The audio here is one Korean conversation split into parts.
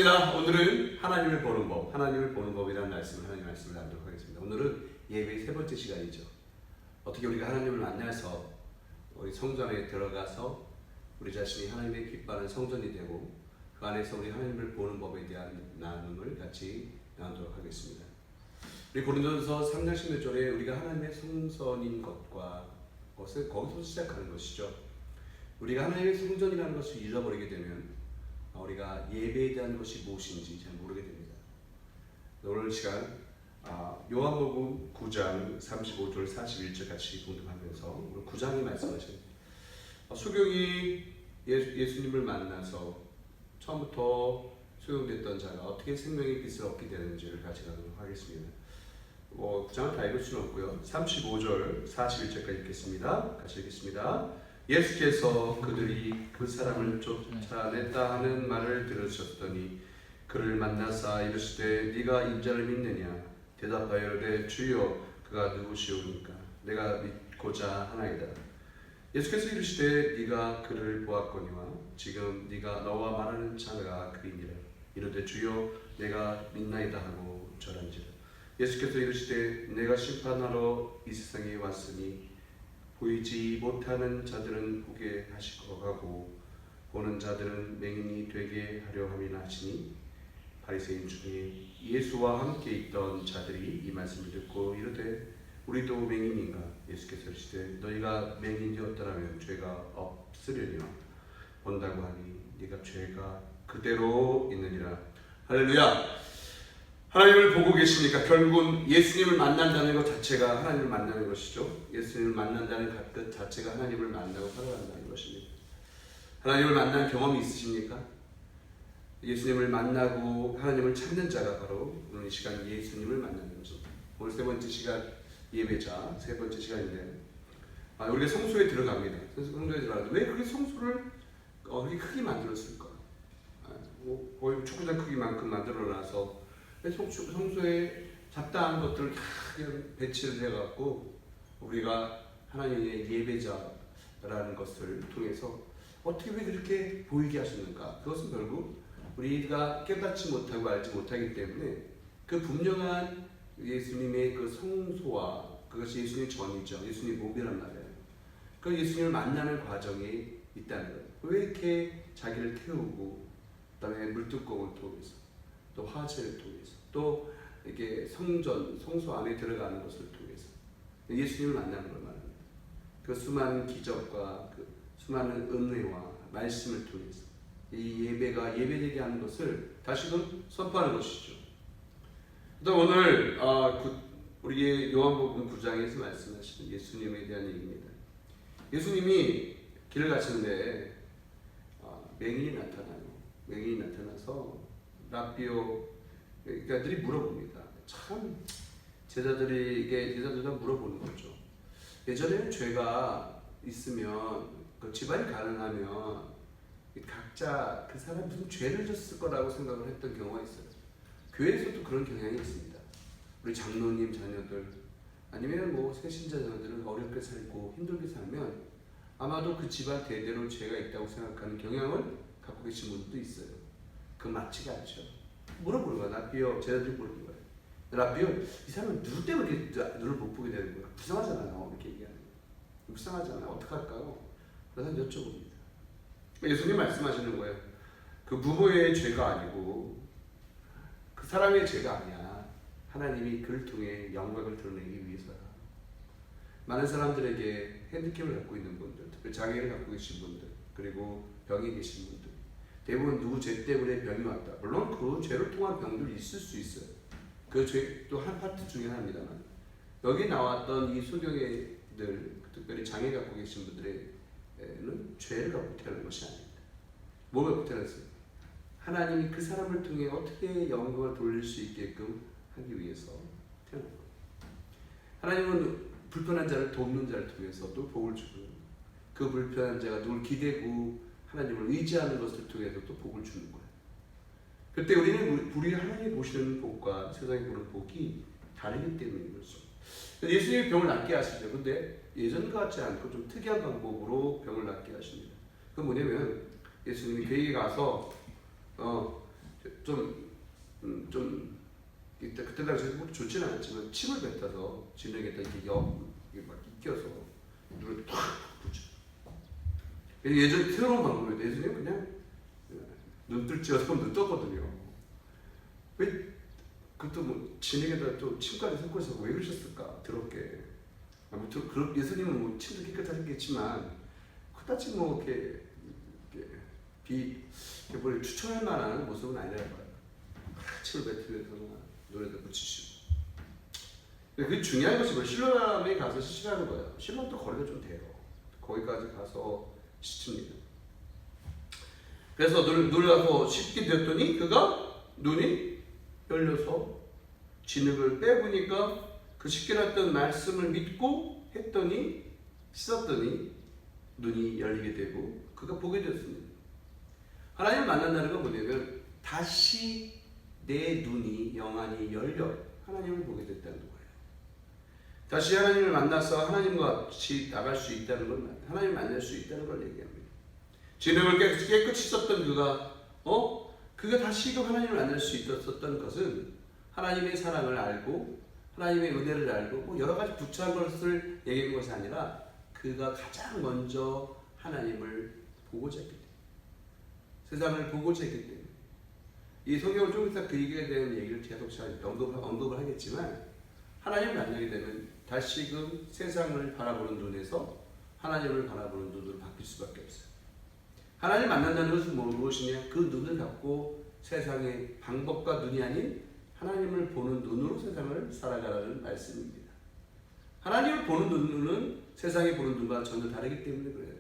반갑습니다. 오늘은 하나님을 보는 법, 하나님을 보는 법이라는 하나님 말씀을 나누도록 하겠습니다. 오늘은 예배의 세 번째 시간이죠. 어떻게 우리가 하나님을 만나서 우리 성전에 들어가서 우리 자신이 하나님의 기뻐하는 성전이 되고 그 안에서 우리 하나님을 보는 법에 대한 나눔을 같이 나누도록 하겠습니다. 우리 고린도전서 3장 16절에 우리가 하나님의 성전인 것을 거기서 시작하는 것이죠. 우리가 하나님의 성전이라는 것을 잊어버리게 되면 우리가 예배에 대한 것이 무엇인지 잘 모르게 됩니다. 오늘 시간 요한복음 9장 35절 41절 같이 공독하면서 오늘 9장이 말씀하신 수경이 예수님을 만나서 처음부터 수용됐던 자가 어떻게 생명의 빛을 얻게 되는지를 같이 나누도록 하겠습니다. 9장을 다 읽을 수는 없고요. 35절 41절까지 읽겠습니다. 같이 읽겠습니다. 예수께서 그들이 그 사람을 쫓아냈다 하는 말을 들으셨더니 그를 만나사 이르시되 네가 인자를 믿느냐? 대답하여 이르되 주여 그가 누구시오니까 내가 믿고자 하나이다. 예수께서 이르시되 네가 그를 보았거니와 지금 네가 너와 말하는 자가 그이니라. 이르되 주여 내가 믿나이다 하고 절한지라. 예수께서 이르시되 내가 심판하러 이 세상에 왔으니 보이지 못하는 자들은 보게 하시고 보는 자들은 맹인이 되게 하려 함이나 하시니 바리새인 중에 예수와 함께 있던 자들이 이 말씀을 듣고 이르되 우리도 맹인인가? 예수께서 이르시되 너희가 맹인이었더라면 죄가 없으려니와 본다고 하니 네가 죄가 그대로 있느니라. 할렐루야. 하나님을 보고 계시니까 결국은 예수님을 만난다는 것 자체가 하나님을 만나는 것이죠. 예수님을 만난다는 것 자체가 하나님을 만나고 살아간다는 것입니다. 하나님을 만난 경험이 있으십니까? 예수님을 만나고 하나님을 찾는 자가 바로 오늘 이 시간 예수님을 만나는 것입니다. 오늘 세 번째 시간 예배자 세 번째 시간인데 우리가 성소에 들어갑니다. 성소에 들어가는데 왜 그렇게 성소를 그렇게 크게 만들었을까? 거의 축구장 크기만큼 만들어놔서 성소에 잡다한 것들을 다 배치를 해갖고 우리가 하나님의 예배자라는 것을 통해서 어떻게 왜 그렇게 보이게 하셨는가? 그것은 결국 우리가 깨닫지 못하고 알지 못하기 때문에 그 분명한 예수님의 그 성소와 그것이 예수님의 전이죠. 예수님의 몸이란 말이에요. 그 예수님을 만나는 과정이 있다는 거예요. 왜 이렇게 자기를 태우고 그다음에 물뚜껑을 통해서 또 화제를 통해서 또 이렇게 성소 안에 들어가는 것을 통해서 예수님을 만나는 걸 말합니다. 그 수많은 기적과 그 수많은 은혜와 말씀을 통해서 이 예배가 예배되게 하는 것을 다시금 선포하는 것이죠. 또 오늘 우리의 요한복음 9장에서 말씀하시는 예수님에 대한 얘기입니다. 예수님이 길을 가시는데 맹인이 나타나요. 맹인이 나타나서 랍비오 그들이 물어봅니다. 참 제자들이 물어보는 거죠. 예전에는 죄가 있으면 그 집안이 가능하면 각자 그 사람 무슨 죄를 졌을 거라고 생각을 했던 경우가 있어요. 교회에서도 그런 경향이 있습니다. 우리 장로님 자녀들 아니면 새신자 자녀들은 어렵게 살고 힘들게 살면 아마도 그 집안 대대로 죄가 있다고 생각하는 경향을 갖고 계신 분도 있어요. 그 맞지가 않죠. 물어보는 거야. 랍비요. 제자들이 물어보는 거야. 랍비요. 이 사람은 누구 때문에 이렇게 눈을 못 보게 되는 거야? 불쌍하잖아요. 이렇게 얘기하는 거야. 불쌍하잖아요. 어떡할까요? 그래서 여쭤봅니다. 예수님 말씀하시는 거예요. 그 부모의 죄가 아니고 그 사람의 죄가 아니야. 하나님이 그를 통해 영광을 드러내기 위해서야. 많은 사람들에게 핸디캡을 갖고 있는 분들, 특히 장애를 갖고 계신 분들, 그리고 병이 계신 분들 대부분 누구 죄 때문에 병이 왔다. 물론 그 죄를 통한 병들이 있을 수 있어요. 그 죄도 한 파트 중에 하나입니다만 여기 나왔던 이 소경이들 특별히 장애 갖고 계신 분들에는 죄를 갖고 태어난 것이 아닙니다. 뭘 갖고 태어났어요? 하나님이 그 사람을 통해 어떻게 영광을 돌릴 수 있게끔 하기 위해서 태어난 거예요. 하나님은 불편한 자를 돕는 자를 통해서도 복을 주고 그 불편한 자가 누굴 기대고 하나님을 의지하는 것을 통해서 또 복을 주는 거예요. 그때 우리 하나님이 보시는 복과 세상이 보는 복이 다르기 때문인 거죠. 예수님이 병을 낫게 하시죠. 근데 예전 같지 않고 좀 특이한 방법으로 병을 낫게 하십니다. 그건 뭐냐면 예수님이 교회에 가서 좀 그때 당시에 좋지는 않았지만 침을 뱉어서 진흙에다 이게 막 익혀서 눈을 탁 붙여. 예전 새로운 방법이에요. 예전에 그냥 눈뜰 어서 눈 떴거든요. 왜 그것도 뭐 진흙에다 또 침까지 섞어서 왜 그러셨을까? 더럽게. 아무튼 예수님은 뭐 침도 깨끗하셨겠지만 그다지 뭐 이렇게 추천할 만한 모습은 아니라고 봐요. 침을 뱉으면서 노래도 붙이시고. 그 중요한 것이 뭐 실로암에 가서 씻으라는 거예요. 실로암도 거리가 좀 돼요. 거기까지 가서 씻습니다. 그래서 눈을 가서 씻게 되었더니 그가 눈이 열려서 진흙을 빼보니까 그 씻게 놨던 말씀을 믿고 했더니 씻었더니 눈이 열리게 되고 그가 보게 되었습니다. 하나님을 만난다는 건 뭐냐면 다시 내 눈이 영안이 열려 하나님을 보게 됐다는 거예요. 다시 하나님을 만나서 하나님과 같이 나갈 수 있다는 걸, 하나님을 만날 수 있다는 걸 얘기합니다. 진흙을 깨끗이 씻었던 그가 다시금 하나님을 만날 수 있었던 것은 하나님의 사랑을 알고 하나님의 은혜를 알고 뭐 여러 가지 부차한 것을 얘기하는 것이 아니라 그가 가장 먼저 하나님을 보고자 했기 때문에, 세상을 보고자 했기 때문에. 이 성경을 좀 이따 그 얘기에 대한 얘기를 계속 잘 언급을 하겠지만 하나님을 만나게 되면 다시금 세상을 바라보는 눈에서 하나님을 바라보는 눈으로 바뀔 수밖에 없어요. 하나님을 만난다는 것은 무엇이냐? 그 눈을 갖고 세상의 방법과 눈이 아닌 하나님을 보는 눈으로 세상을 살아가라는 말씀입니다. 하나님을 보는 눈은 세상이 보는 눈과 전혀 다르기 때문에 그래요.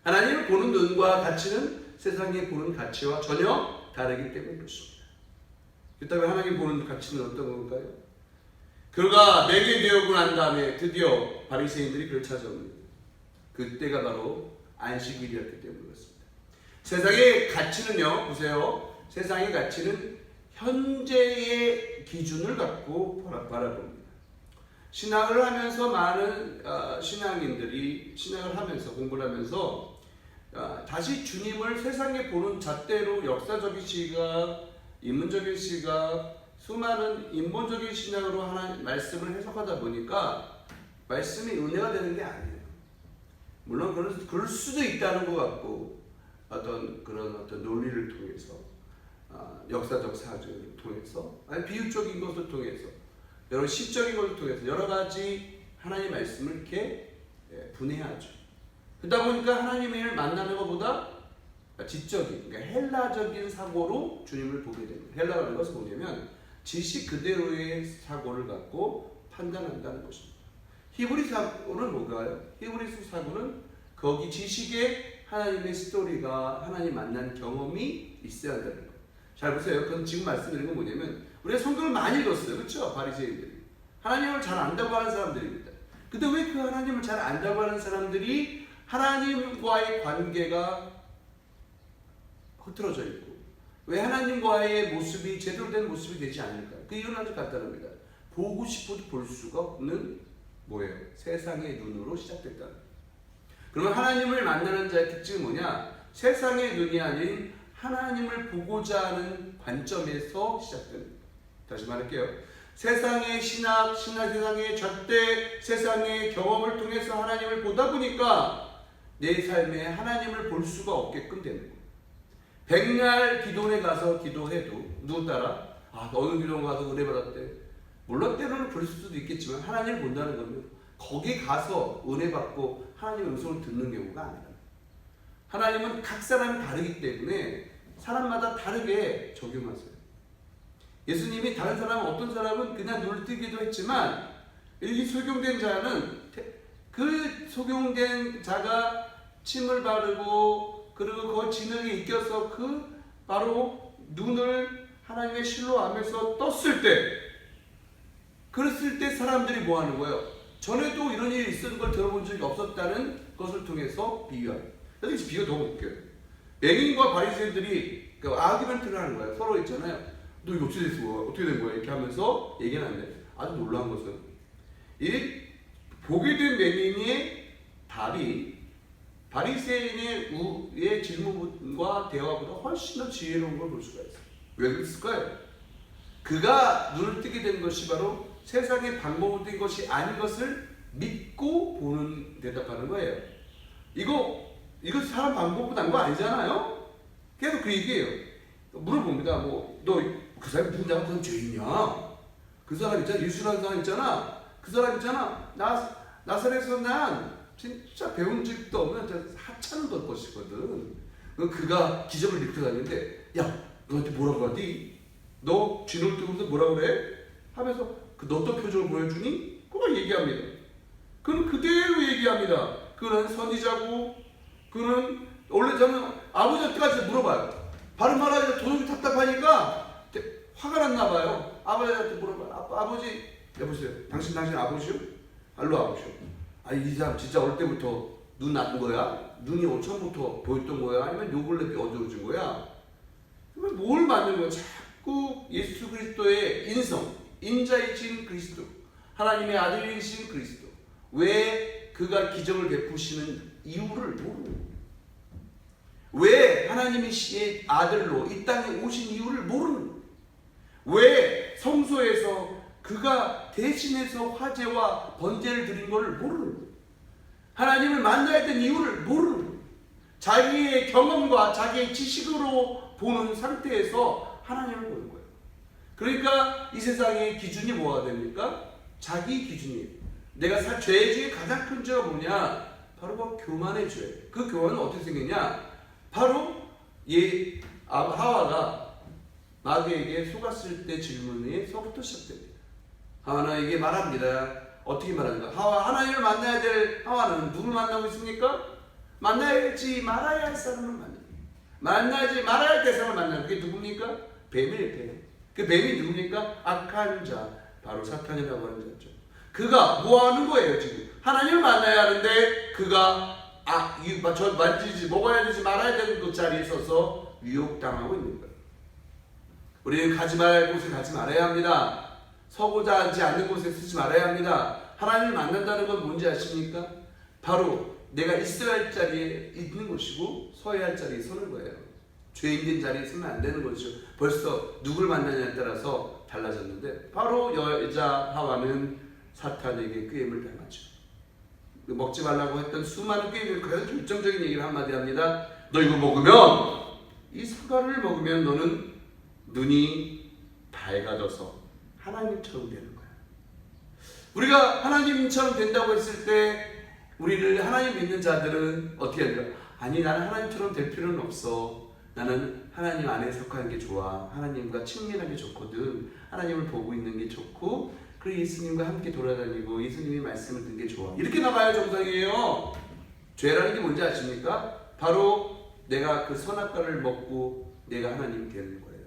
하나님을 보는 눈과 가치는 세상이 보는 가치와 전혀 다르기 때문에 그렇습니다. 그렇다면 하나님 보는 가치는 어떤 걸까요? 그가 내게 되었고 난 다음에 드디어 바리새인들이 그를 찾아옵니다. 그때가 바로 안식일이었기 때문에 그렇습니다. 세상의 가치는요, 보세요. 세상의 가치는 현재의 기준을 갖고 바라봅니다. 신학을 하면서 많은 신앙인들이 신학을 하면서 공부를 하면서 다시 주님을 세상에 보는 잣대로 역사적인 시각, 인문적인 시각, 수많은 인본적인 신학으로 하나님 말씀을 해석하다 보니까 말씀이 은혜가 되는 게 아니에요. 물론 그럴 수도 있다는 것 같고 어떤 논리를 통해서 역사적 사정을 통해서 아니 비유적인 것을 통해서 여러 시적인 것을 통해서 여러 가지 하나님의 말씀을 이렇게 분해하죠. 그러다 보니까 하나님을 만나는 것보다 지적인, 그러니까 헬라적인 사고로 주님을 보게 됩니다. 헬라라는 것은 뭐냐면 지식 그대로의 사고를 갖고 판단한다는 것입니다. 히브리 사고는 뭔가요? 히브리 사고는 거기 지식에 하나님의 스토리가 하나님 만난 경험이 있어야 한다는 거예요. 잘 보세요. 그건 지금 말씀드린 건 뭐냐면 우리가 성경을 많이 읽었어요. 그렇죠? 바리새인들이. 하나님을 잘 안다고 하는 사람들입니다. 근데 왜 그 하나님을 잘 안다고 하는 사람들이 하나님과의 관계가 흐트러져 있고 왜 하나님과의 모습이 제대로 된 모습이 되지 않을까요? 그 이유는 아주 간단합니다. 보고 싶어도 볼 수가 없는 뭐예요? 세상의 눈으로 시작됐다는 거예요. 그러면 하나님을 만나는 자의 특징은 뭐냐? 세상의 눈이 아닌 하나님을 보고자 하는 관점에서 시작됩니다. 다시 말할게요. 세상의 신학, 세상의 잣대, 세상의 경험을 통해서 하나님을 보다 보니까 내 삶에 하나님을 볼 수가 없게끔 되는 거예요. 백날 기도원에 가서 기도해도 누구 따라? 어느 기도원 가서 은혜 받았대. 물론 때로는 그럴 수도 있겠지만 하나님을 본다는 거는 거기 가서 은혜 받고 하나님의 음성을 듣는 경우가 아니라 하나님은 각 사람이 다르기 때문에 사람마다 다르게 적용하세요. 예수님이 다른 사람은 어떤 사람은 그냥 눈을 뜨기도 했지만 이 소경된 자는 그 소경된 자가 침을 바르고 그리고 그 진흙에 익혀서 그 바로 눈을 하나님의 실로암에서 떴을 때 그랬을 때 사람들이 뭐 하는 거예요? 전에도 이런 일이 있었던 걸 들어본 적이 없었다는 것을 통해서 비유합니다. 그래서 비유가 너무 웃겨요. 맹인과 바리새인들이 아기멘트를 하는 거예요. 서로 있잖아요. 너 이거 어떻게 됐어? 어떻게 된 거야? 이렇게 하면서 얘기는 하는데 아주 놀라운 것은 이 보게 된 맹인의 답이 바리새인의 질문과 대화보다 훨씬 더 지혜로운 걸 볼 수가 있어요. 왜 그랬을까요? 그가 눈을 뜨게 된 것이 바로 세상의 방법으로 된 것이 아닌 것을 믿고 보는 대답하는 거예요. 이거 사람 방법으로 난 거 아니잖아요? 계속 그 얘기예요. 물어봅니다. 너 그 사람이 누구냐고 그건 죄인이야. 그 사람 있잖아. 예수라는 사람 있잖아. 그 사람 있잖아. 나사렛에서 난 진짜 배운 적도 없는 하찮은 것 것이거든. 그가 기적을 일으켜 다니는데, 야, 너한테 뭐라고 하디? 너 쥐를 뜨고서 뭐라 그래? 하면서 너 어떤 표정을 보여주니? 그걸 얘기합니다. 그는 그대로 얘기합니다. 그는 선지자고, 그는 원래 저는 아버지한테까지 물어봐요. 바른 말하기가 도저히 답답하니까 화가 났나 봐요. 아버지한테 물어봐요. 아버지, 여보세요. 당신 아버지요? 알로 아버지요. 아니 이 사람 진짜 어릴 때부터 눈 나쁜 거야? 눈이 처음부터 보였던 거야? 아니면 요 근래 어두워진 거야? 그러면 뭘 만든 거야? 자꾸 예수 그리스도의 인자이신 그리스도, 하나님의 아들이신 그리스도, 왜 그가 기적을 베푸시는 이유를 모르는 거예요. 왜 하나님이 시의 아들로 이 땅에 오신 이유를 모르는 거예요. 왜 성소에서 그가 대신해서 화제와 번제를 드린 것을 모르는 거예요. 하나님을 만나야 된 이유를 모르는 거예요. 자기의 경험과 자기의 지식으로 보는 상태에서 하나님을 보는 거예요. 그러니까 이 세상의 기준이 뭐가 됩니까? 자기 기준이에요. 내가 죄 중에 가장 큰 죄가 뭐냐? 바로 교만의 죄. 그 교만은 어떻게 생겼냐? 바로 하와가 마귀에게 속았을 때 질문에서부터 시작됩니다. 하와에게 말합니다. 어떻게 말합니까? 하나님을 만나야 될 하와는 누굴 만나고 있습니까? 만나야지 말아야 할 사람을 만납니다. 만나지 말아야 할 대상을 만나는 그게 누굽니까? 뱀이에요, 뱀. 그 뱀이 누굽니까? 악한 자, 바로 사탄이라고 하는 자죠. 그가 뭐 하는 거예요, 지금? 하나님을 만나야 하는데 그가 저 먹어야 되지 말아야 되는 그 자리에 서서 유혹당하고 있는 거예요. 우리는 가지 말아야 할 곳에 가지 말아야 합니다. 서고자 하지 않는 곳에 서지 말아야 합니다. 하나님을 만난다는 건 뭔지 아십니까? 바로 내가 있어야 할 자리에 있는 것이고 서야 할 자리에 서는 거예요. 죄인된 자리에 서면 안 되는 것이죠. 벌써 누굴 만나냐에 따라서 달라졌는데, 바로 여자 하와는 사탄에게 꾀임을 당하죠. 먹지 말라고 했던 수많은 꾀임을 가장 결정적인 얘기를 한마디 합니다. 너 이거 먹으면, 이 사과를 먹으면 너는 눈이 밝아져서 하나님처럼 되는 거야. 우리가 하나님처럼 된다고 했을 때 우리를 하나님 믿는 자들은 어떻게 할까? 아니, 나는 하나님처럼 될 필요는 없어. 나는 하나님 안에 속하는 게 좋아. 하나님과 친밀하게 좋거든. 하나님을 보고 있는 게 좋고, 그리고 예수님과 함께 돌아다니고 예수님의 말씀을 듣는 게 좋아. 이렇게 나가야 정상이에요. 죄라는 게 뭔지 아십니까? 바로 내가 그 선악과를 먹고 내가 하나님이 되는 거예요.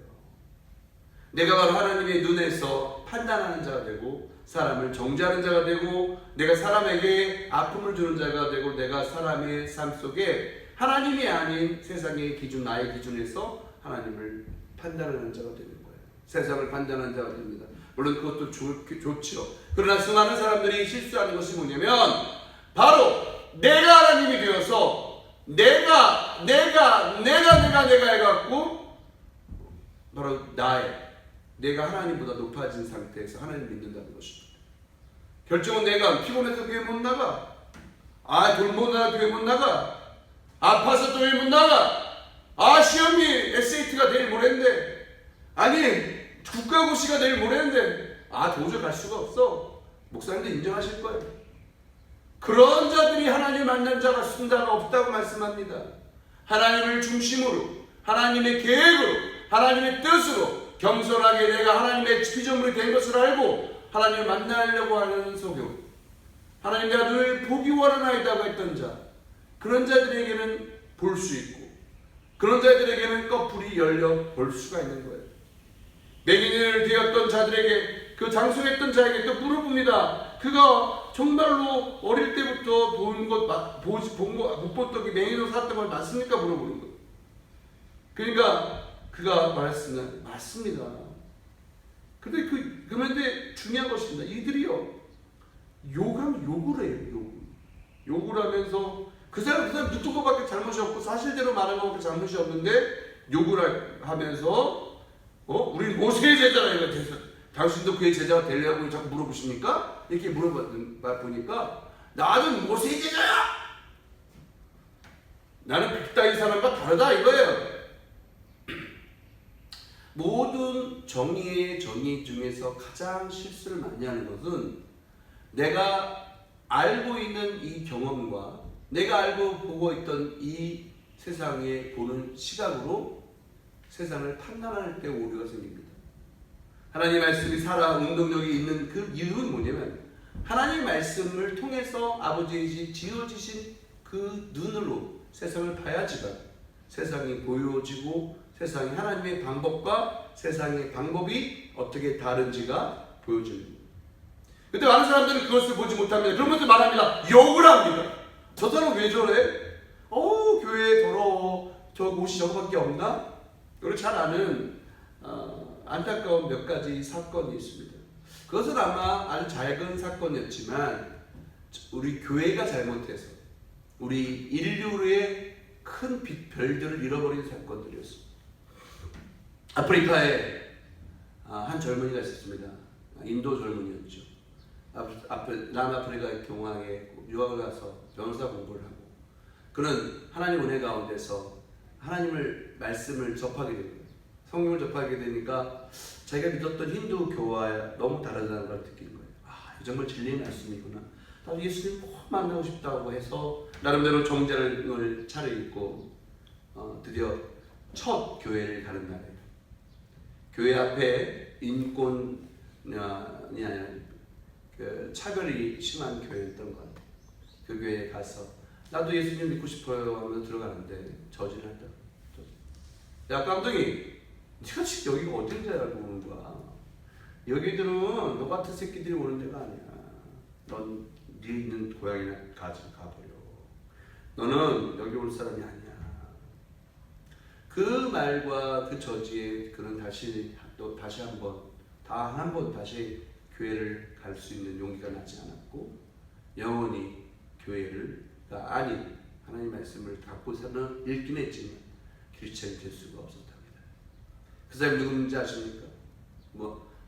내가 바로 하나님의 눈에서 판단하는 자가 되고, 사람을 정죄하는 자가 되고, 내가 사람에게 아픔을 주는 자가 되고, 내가 사람의 삶 속에 하나님이 아닌 세상의 기준, 나의 기준에서 하나님을 판단하는 자가 되는 거예요. 세상을 판단하는 자가 됩니다. 물론 그것도 좋죠. 그러나 수많은 사람들이 실수하는 것이 뭐냐면, 바로 내가 하나님이 되어서 내가 해갖고 바로 내가 하나님보다 높아진 상태에서 하나님 믿는다는 것입니다. 결정은 내가 피곤해서 교회 못 나가, 돈 못 나가 교회 못 나가, 아파서 교회 못 나가, 시험이 SAT가 내일 모레인데, 아니 국가고시가 내일 모레인데, 도저히 갈 수가 없어. 목사님도 인정하실 거예요. 그런 자들이 하나님 만난 자가 승자가 없다고 말씀합니다. 하나님을 중심으로, 하나님의 계획으로, 하나님의 뜻으로 겸손하게 내가 하나님의 피조물이 된 것을 알고 하나님을 만나려고 하는 소교, 하나님 내가 늘 보기 원하나이다고 했던 자, 그런 자들에게는 볼 수 있고, 그런 자들에게는 꺼풀이 열려 볼 수가 있는 거예요. 맹인을 되었던 자들에게, 그 장수했던 자에게 또 물어봅니다. 그가 정말로 어릴 때부터 못 봤던 게 맹인으로 살았던 걸 맞습니까? 물어보는 거예요. 그러니까 그가 말했으면 맞습니다. 그런데 중요한 것입니다. 이들이요, 욕을 해요. 욕을 하면서 그 사람 묻은 것밖에 잘못이 없고 사실대로 말한 것밖에 잘못이 없는데 욕을 하면서 우리 모세의 제자라 이거 돼서 당신도 그의 제자가 되려고 자꾸 물어보십니까? 이렇게 물어보니까 나는 모세의 제자야. 나는 그따 이 사람과 다르다 이거예요. 모든 정의의 정의 중에서 가장 실수를 많이 하는 것은 내가 알고 있는 이 경험과 내가 알고 보고 있던 이 세상에 보는 시각으로 세상을 판단할 때 오류가 생깁니다. 하나님의 말씀이 살아 운동력이 있는 그 이유는 뭐냐면 하나님의 말씀을 통해서 아버지의 지어지신 그 눈으로 세상을 봐야지만 세상이 보여지고 세상이 하나님의 방법과 세상의 방법이 어떻게 다른지가 보여집니다. 근데 많은 사람들은 그것을 보지 못합니다. 그러면서 말합니다. 욕을 합니다. 저 사람 왜 저래? 교회 더러워. 저 옷이 저거밖에 없나? 이걸 잘 아는 안타까운 몇 가지 사건이 있습니다. 그것은 아마 아주 작은 사건이었지만 우리 교회가 잘못해서 우리 인류의 큰 별들을 잃어버린 사건들이었습니다. 아프리카에 한 젊은이가 있었습니다. 인도 젊은이였죠. 남아프리카 공화에 유학을 가서 변호사 공부를 하고 그는 하나님 은혜 가운데서 하나님을 말씀을 접하게 됩니다. 성경을 접하게 되니까 자기가 믿었던 힌두 교와 너무 다르다는 걸 느낀 거예요. 이 정말 진리의 말씀이구나. 나도 예수님 꼭 만나고 싶다고 해서 나름대로 정제를 차려입고 드디어 첫 교회를 가는 날이에요. 교회 앞에 인권 차별이 심한 교회였던 것 같아요. 그 교회에 가서 나도 예수님 믿고 싶어요 하면서 들어가는데 저질하다. 야 깜둥이, 네가 지금 여기가 어딘지 알고 오는 거야. 여기들은 너 같은 새끼들이 오는 데가 아니야. 넌 네 있는 고향이나 가버려. 너는 여기 올 사람이 아니야. 그 말과 그 저지에 그는 다시 한번 다시 교회를 갈 수 있는 용기가 나지 않았고 영원히 교회가 아닌 하나님 말씀을 갖고서는 읽긴 했지만 크리스천이 될 수가 없었답니다. 그 사람이 누구인지 아십니까?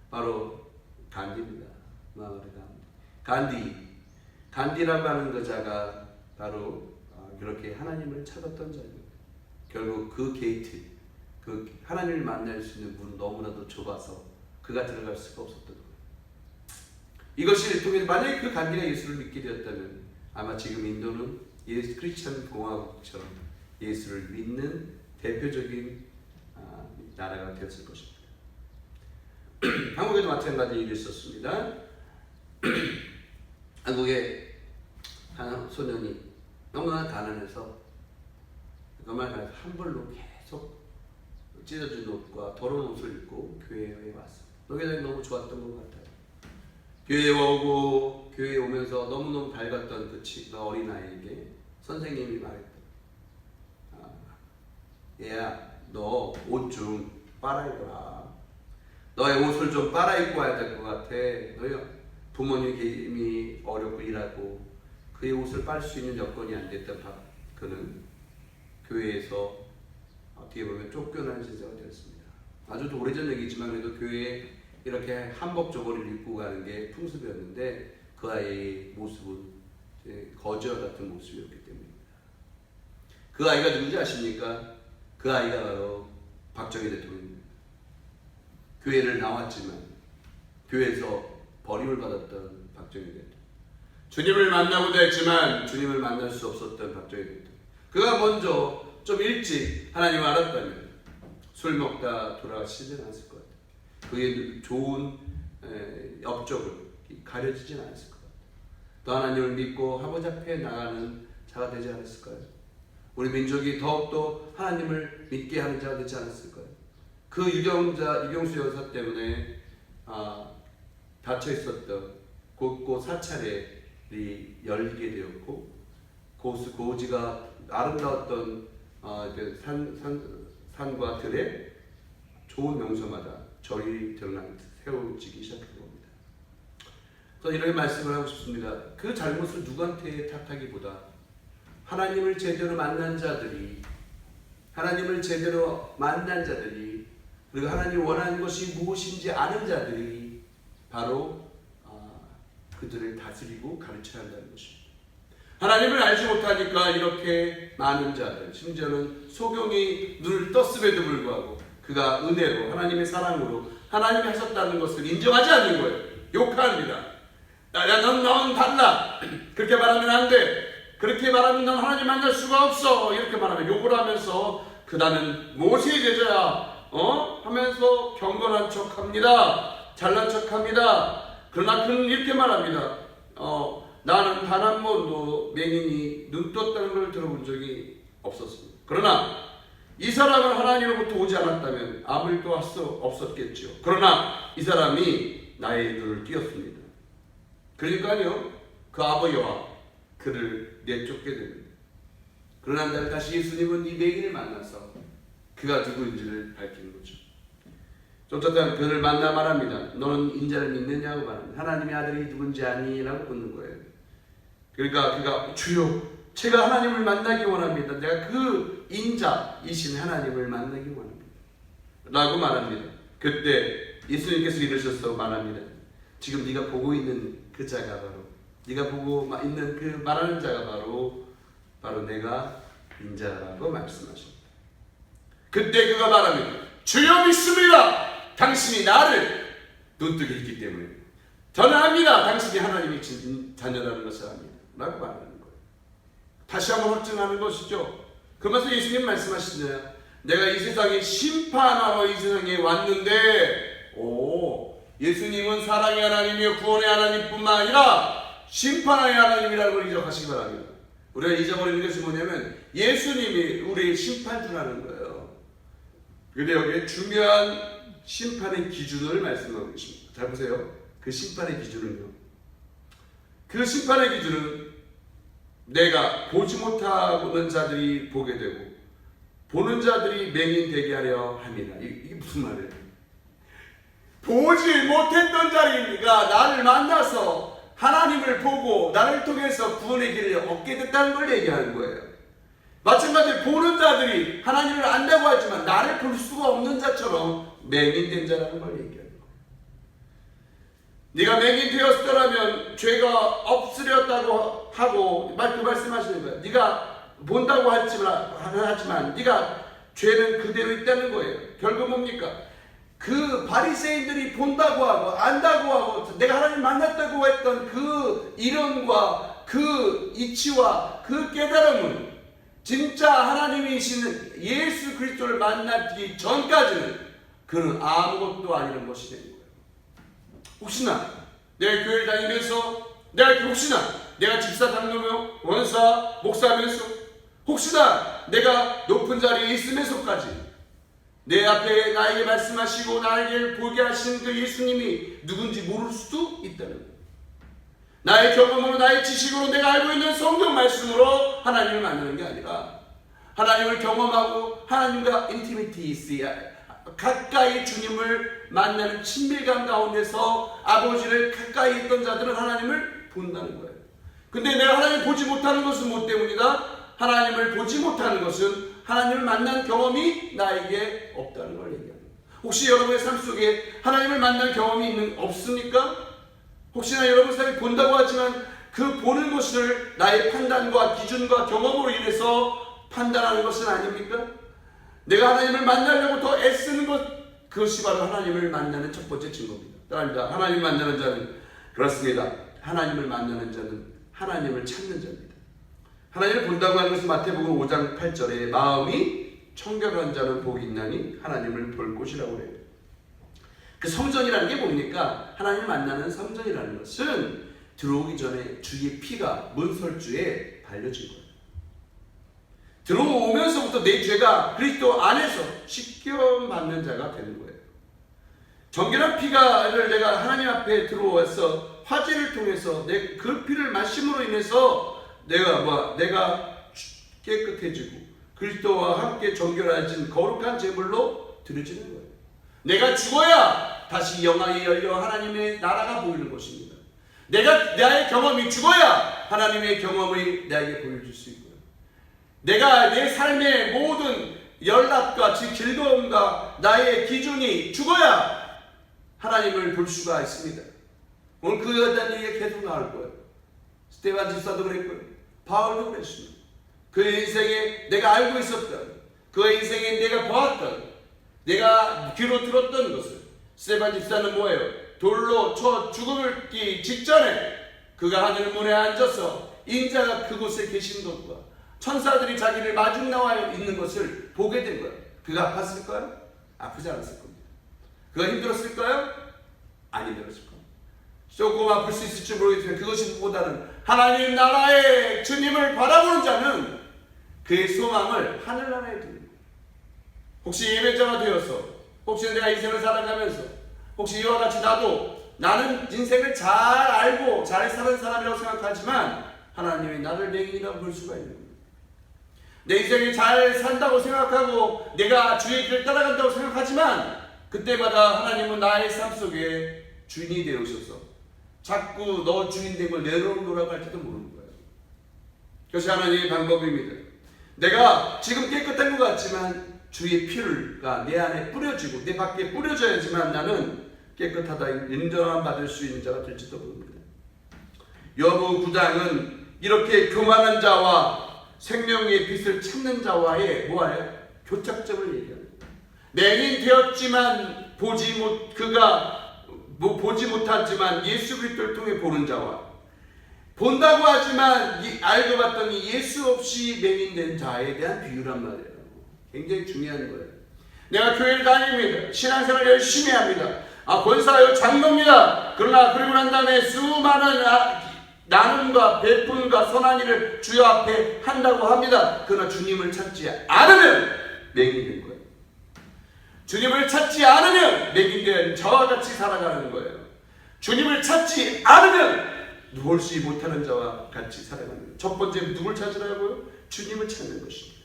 바로 간디입니다. 간디라고 하는 그 자가 바로 그렇게 하나님을 찾았던 자입니다. 결국 그 게이트, 그 하나님을 만날 수 있는 문은 너무나도 좁아서 그가 들어갈 수가 없었던 거예요. 이것을 통해서 만약에 그 간디가 예수를 믿게 되었다면 아마 지금 인도는 크리스천 공화국처럼 예수를 믿는 대표적인 나라가 되었을 것입니다. 한국에도 마찬가지 일이 있었습니다. 한국에 한 소년이 너무나 가난해서 한벌로 계속 찢어진 옷과 더러운 옷을 입고 교회에 왔어요. 그게 너무 좋았던 것 같아요. 교회에 오고 교회에 오면서 너무너무 밝았던 그 어린아이에게 선생님이 말했다. 얘야, 너 옷 좀 빨아입어라. 너의 옷을 좀 빨아입고 와야 될 것 같아. 너희 부모님이 어렵고 일하고 그의 옷을 빨 수 있는 여건이 안 됐던 그는 교회에서 어떻게 보면 쫓겨난 제자가 되었습니다. 아주 오래전 얘기지만 그래도 교회에 이렇게 한복 저고리를 입고 가는 게 풍습이었는데 그 아이의 모습은 거지와 같은 모습이었기 때문입니다. 그 아이가 누군지 아십니까? 그 아이가 바로 박정희 대통령입니다. 교회를 나왔지만 교회에서 버림을 받았던 박정희 대통령. 주님을 만나고자 했지만 주님을 만날 수 없었던 박정희 대통령. 그가 먼저 좀 일찍 하나님을 알았다면 술 먹다 돌아가시진 않았을 것 같아요. 그의 좋은 업적을 가려지진 않았을 것 같아요. 또 하나님을 믿고 아버지 앞에 나가는 자가 되지 않았을까요? 우리 민족이 더욱더 하나님을 믿게 하는 자가 되지 않았을까요? 그 유경수 여사 때문에 닫혀 있었던 곳곳 사찰이 열리게 되었고 고지가 아름다웠던 산과 들에 좋은 명소마다 절이 세워지기 시작한 겁니다. 저는 이렇게 말씀을 하고 싶습니다. 그 잘못을 누구한테 탓하기보다 하나님을 제대로 만난 자들이 그리고 하나님이 원하는 것이 무엇인지 아는 자들이 바로 그들을 다스리고 가르쳐야 한다는 것입니다. 하나님을 알지 못하니까 이렇게 많은 자들, 심지어는 소경이 눈을 떴음에도 불구하고 그가 은혜로 하나님의 사랑으로 하나님이 하셨다는 것을 인정하지 않는 거예요. 욕합니다. 넌 달라. 그렇게 말하면 안 돼. 그렇게 말하면 넌 하나님 만날 수가 없어. 이렇게 말하면 욕을 하면서 그다는 모세의 제자야 하면서 경건한 척합니다. 잘난 척합니다. 그러나 그는 이렇게 말합니다. 나는 단 한 번도 맹인이 눈 떴다는 걸 들어본 적이 없었습니다. 그러나 이 사람은 하나님으로부터 오지 않았다면 아무 일도 할 수 없었겠죠. 그러나 이 사람이 나의 눈을 띄었습니다. 그러니까요, 그 아버지와 그를 내쫓게 됩니다. 그러나 날 다시 예수님은 이 맹인을 만나서 그가 누구인지를 밝히는 거죠. 쫓았던 그를 만나 말합니다. 너는 인자를 믿느냐고 말합니다. 하나님의 아들이 누군지 아니? 라고 묻는 거예요. 그러니까 그가 주여 제가 하나님을 만나기 원합니다. 내가 그 인자이신 하나님을 만나기 원합니다. 라고 말합니다. 그때 예수님께서 이르셔서 말합니다. 지금 네가 보고 있는 그 자가 바로 네가 보고 있는 그 말하는 자가 바로 내가 인자라고 말씀하십니다. 그때 그가 말합니다. 주여 믿습니다. 당신이 나를 눈뜨게 했기 때문에 저는 압니다. 당신이 하나님의 자녀라는 것을 압니다. 라고 말하는 거예요. 다시 한번 확증하는 것이죠. 그러면서 예수님 말씀하시잖아요. 내가 이 세상에 심판하러 이 세상에 왔는데 예수님은 사랑의 하나님이요 구원의 하나님뿐만 아니라 심판의 하나님이라는 걸 기억하시기 바랍니다. 우리가 잊어버리는 것이 뭐냐면 예수님이 우리의 심판주라는 거예요. 그런데 여기에 중요한 심판의 기준을 말씀하고 계십니다. 잘 보세요. 그 심판의 기준은요. 그 심판의 기준은 내가 보지 못하는 자들이 보게 되고 보는 자들이 맹인 되게 하려 합니다. 이게 무슨 말이에요? 보지 못했던 자리가 나를 만나서 하나님을 보고 나를 통해서 구원의 길을 얻게 됐다는 걸 얘기하는 거예요. 마찬가지로 보는 자들이 하나님을 안다고 하지만 나를 볼 수가 없는 자처럼 맹인된 자라는 걸 얘기하는 거예요. 네가 맹인 되었더라면 죄가 없으렸다고 하고 그 말씀하시는 거예요. 네가 본다고 하지만 네가 죄는 그대로 있다는 거예요. 결국 뭡니까? 그 바리새인들이 본다고 하고 안다고 하고 내가 하나님 만났다고 했던 그 이론과 그 이치와 그 깨달음은 진짜 하나님이신 예수 그리스도를 만나기 전까지는 그는 아무것도 아니는 것이 되는 거예요. 혹시나 내가 교회를 다니면서 내가 집사 장로며 원사 목사면서 혹시나 내가 높은 자리에 있으면서까지 내 앞에 나에게 말씀하시고 나에게 보게 하신 그 예수님이 누군지 모를 수도 있다는 거예요. 나의 경험으로 나의 지식으로 내가 알고 있는 성경 말씀으로 하나님을 만나는 게 아니라 하나님을 경험하고 하나님과 인티미티 가까이 주님을 만나는 친밀감 가운데서 아버지를 가까이 있던 자들은 하나님을 본다는 거예요. 근데 내가 하나님을 보지 못하는 것은 뭐 때문이다? 하나님을 보지 못하는 것은 하나님을 만난 경험이 나에게 없다는 걸 얘기합니다. 혹시 여러분의 삶 속에 하나님을 만난 경험이 없습니까? 혹시나 여러분 삶이 본다고 하지만 그 보는 것을 나의 판단과 기준과 경험으로 인해서 판단하는 것은 아닙니까? 내가 하나님을 만나려고 더 애쓰는 그것이 바로 하나님을 만나는 첫 번째 증거입니다. 따라합니다. 하나님 만나는 자는 그렇습니다. 하나님을 만나는 자는 하나님을 찾는 자입니다. 하나님을 본다고 하는 것은 마태복음 5장 8절에 마음이 청결한 자는 복이 있나니 하나님을 볼 곳이라고 해요. 그 성전이라는 게 뭡니까? 하나님을 만나는 성전이라는 것은 들어오기 전에 주의 피가 문설주에 발려진 거예요. 들어오면서부터 내 죄가 그리스도 안에서 씻겨받는 자가 되는 거예요. 정결한 피가를 내가 하나님 앞에 들어와서 화제를 통해서 내 그 피를 마심으로 인해서 내가 깨끗해지고 그리스도와 함께 정결해진 거룩한 제물로 드려지는 거예요. 내가 죽어야 다시 영광이 열려 하나님의 나라가 보이는 것입니다. 나의 경험이 죽어야 하나님의 경험이 나에게 보여줄 수 있고요. 내가 내 삶의 모든 연락과 즐거움과 나의 기준이 죽어야 하나님을 볼 수가 있습니다. 오늘 그에 대한 얘기가 계속 나올 거예요. 스테반 집사도 그랬고요. 바울도 그랬습니다. 그의 인생에 내가 알고 있었던, 그의 인생에 내가 보았던, 내가 귀로 들었던 것을, 스테반 집사는 뭐예요? 돌로 쳐 죽음을 직전에 그가 하늘 문에 앉아서 인자가 그곳에 계신 것과 천사들이 자기를 마중 나와 있는 것을 보게 된 거예요. 그가 아팠을까요? 아프지 않았을 겁니다. 그가 힘들었을까요? 안 힘들었을 겁니다. 조금 아플 수 있을지 모르겠지만 그것이 보다는 하나님 나라의 주님을 바라보는 자는 그의 소망을 하늘나라에 두는 거예요. 혹시 예배자가 되어서, 혹시 내가 인생을 살아가면서, 혹시 이와 같이 나는 인생을 잘 알고 잘 사는 사람이라고 생각하지만 하나님이 나를 맹인이라고 볼 수가 있는 거예요. 내 인생이 잘 산다고 생각하고 내가 주의 길을 따라간다고 생각하지만 그때마다 하나님은 나의 삶 속에 주인이 되어오셔서 자꾸 너 주인 된 걸 내려놓으라고 할지도 모르는 거예요. 그것이 하나님의 방법입니다. 내가 지금 깨끗한 것 같지만 주의 피가 내 안에 뿌려지고 내 밖에 뿌려져야지만 나는 깨끗하다, 인정함 받을 수 있는 자가 될지도 모릅니다. 여부 9장은 이렇게 교만한 자와 생명의 빛을 찾는 자와의 뭐예요? 교착점을 얘기합니다. 맹인 되었지만 보지 못하지만 예수 그리스도를 통해 보는 자와 본다고 하지만 알고 봤더니 예수 없이 맹인된 자에 대한 비유란 말이에요. 굉장히 중요한 거예요. 내가 교회를 다닙니다. 신앙생활을 열심히 합니다. 권사요 장로입니다. 그러나 그러고 난 다음에 수많은 나눔과 베푼과 선한 일을 주여 앞에 한다고 합니다. 그러나 주님을 찾지 않으면 맹인이 된 거예요. 주님을 찾지 않으면 맹인된 저와 같이 살아가는 거예요. 주님을 찾지 않으면 누울지 못하는 자와 같이 살아가는 거예요. 첫 번째 누굴 찾으라고요? 주님을 찾는 것입니다.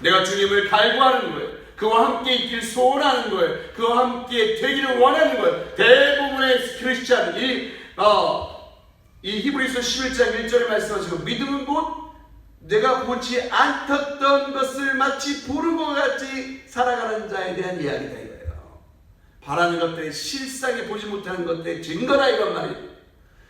내가 주님을 갈구하는 거예요. 그와 함께 있길 소원하는 거예요. 그와 함께 되기를 원하는 거예요. 대부분의 크리스찬 이 히브리서 11장 1절에 말씀하시고 믿음은 곧 내가 보지 않았던 것을 마치 보는 것 같이 살아가는 자에 대한 이야기다 이거예요. 바라는 것들의 실상에 보지 못하는 것들의 증거다 이런 말이에요.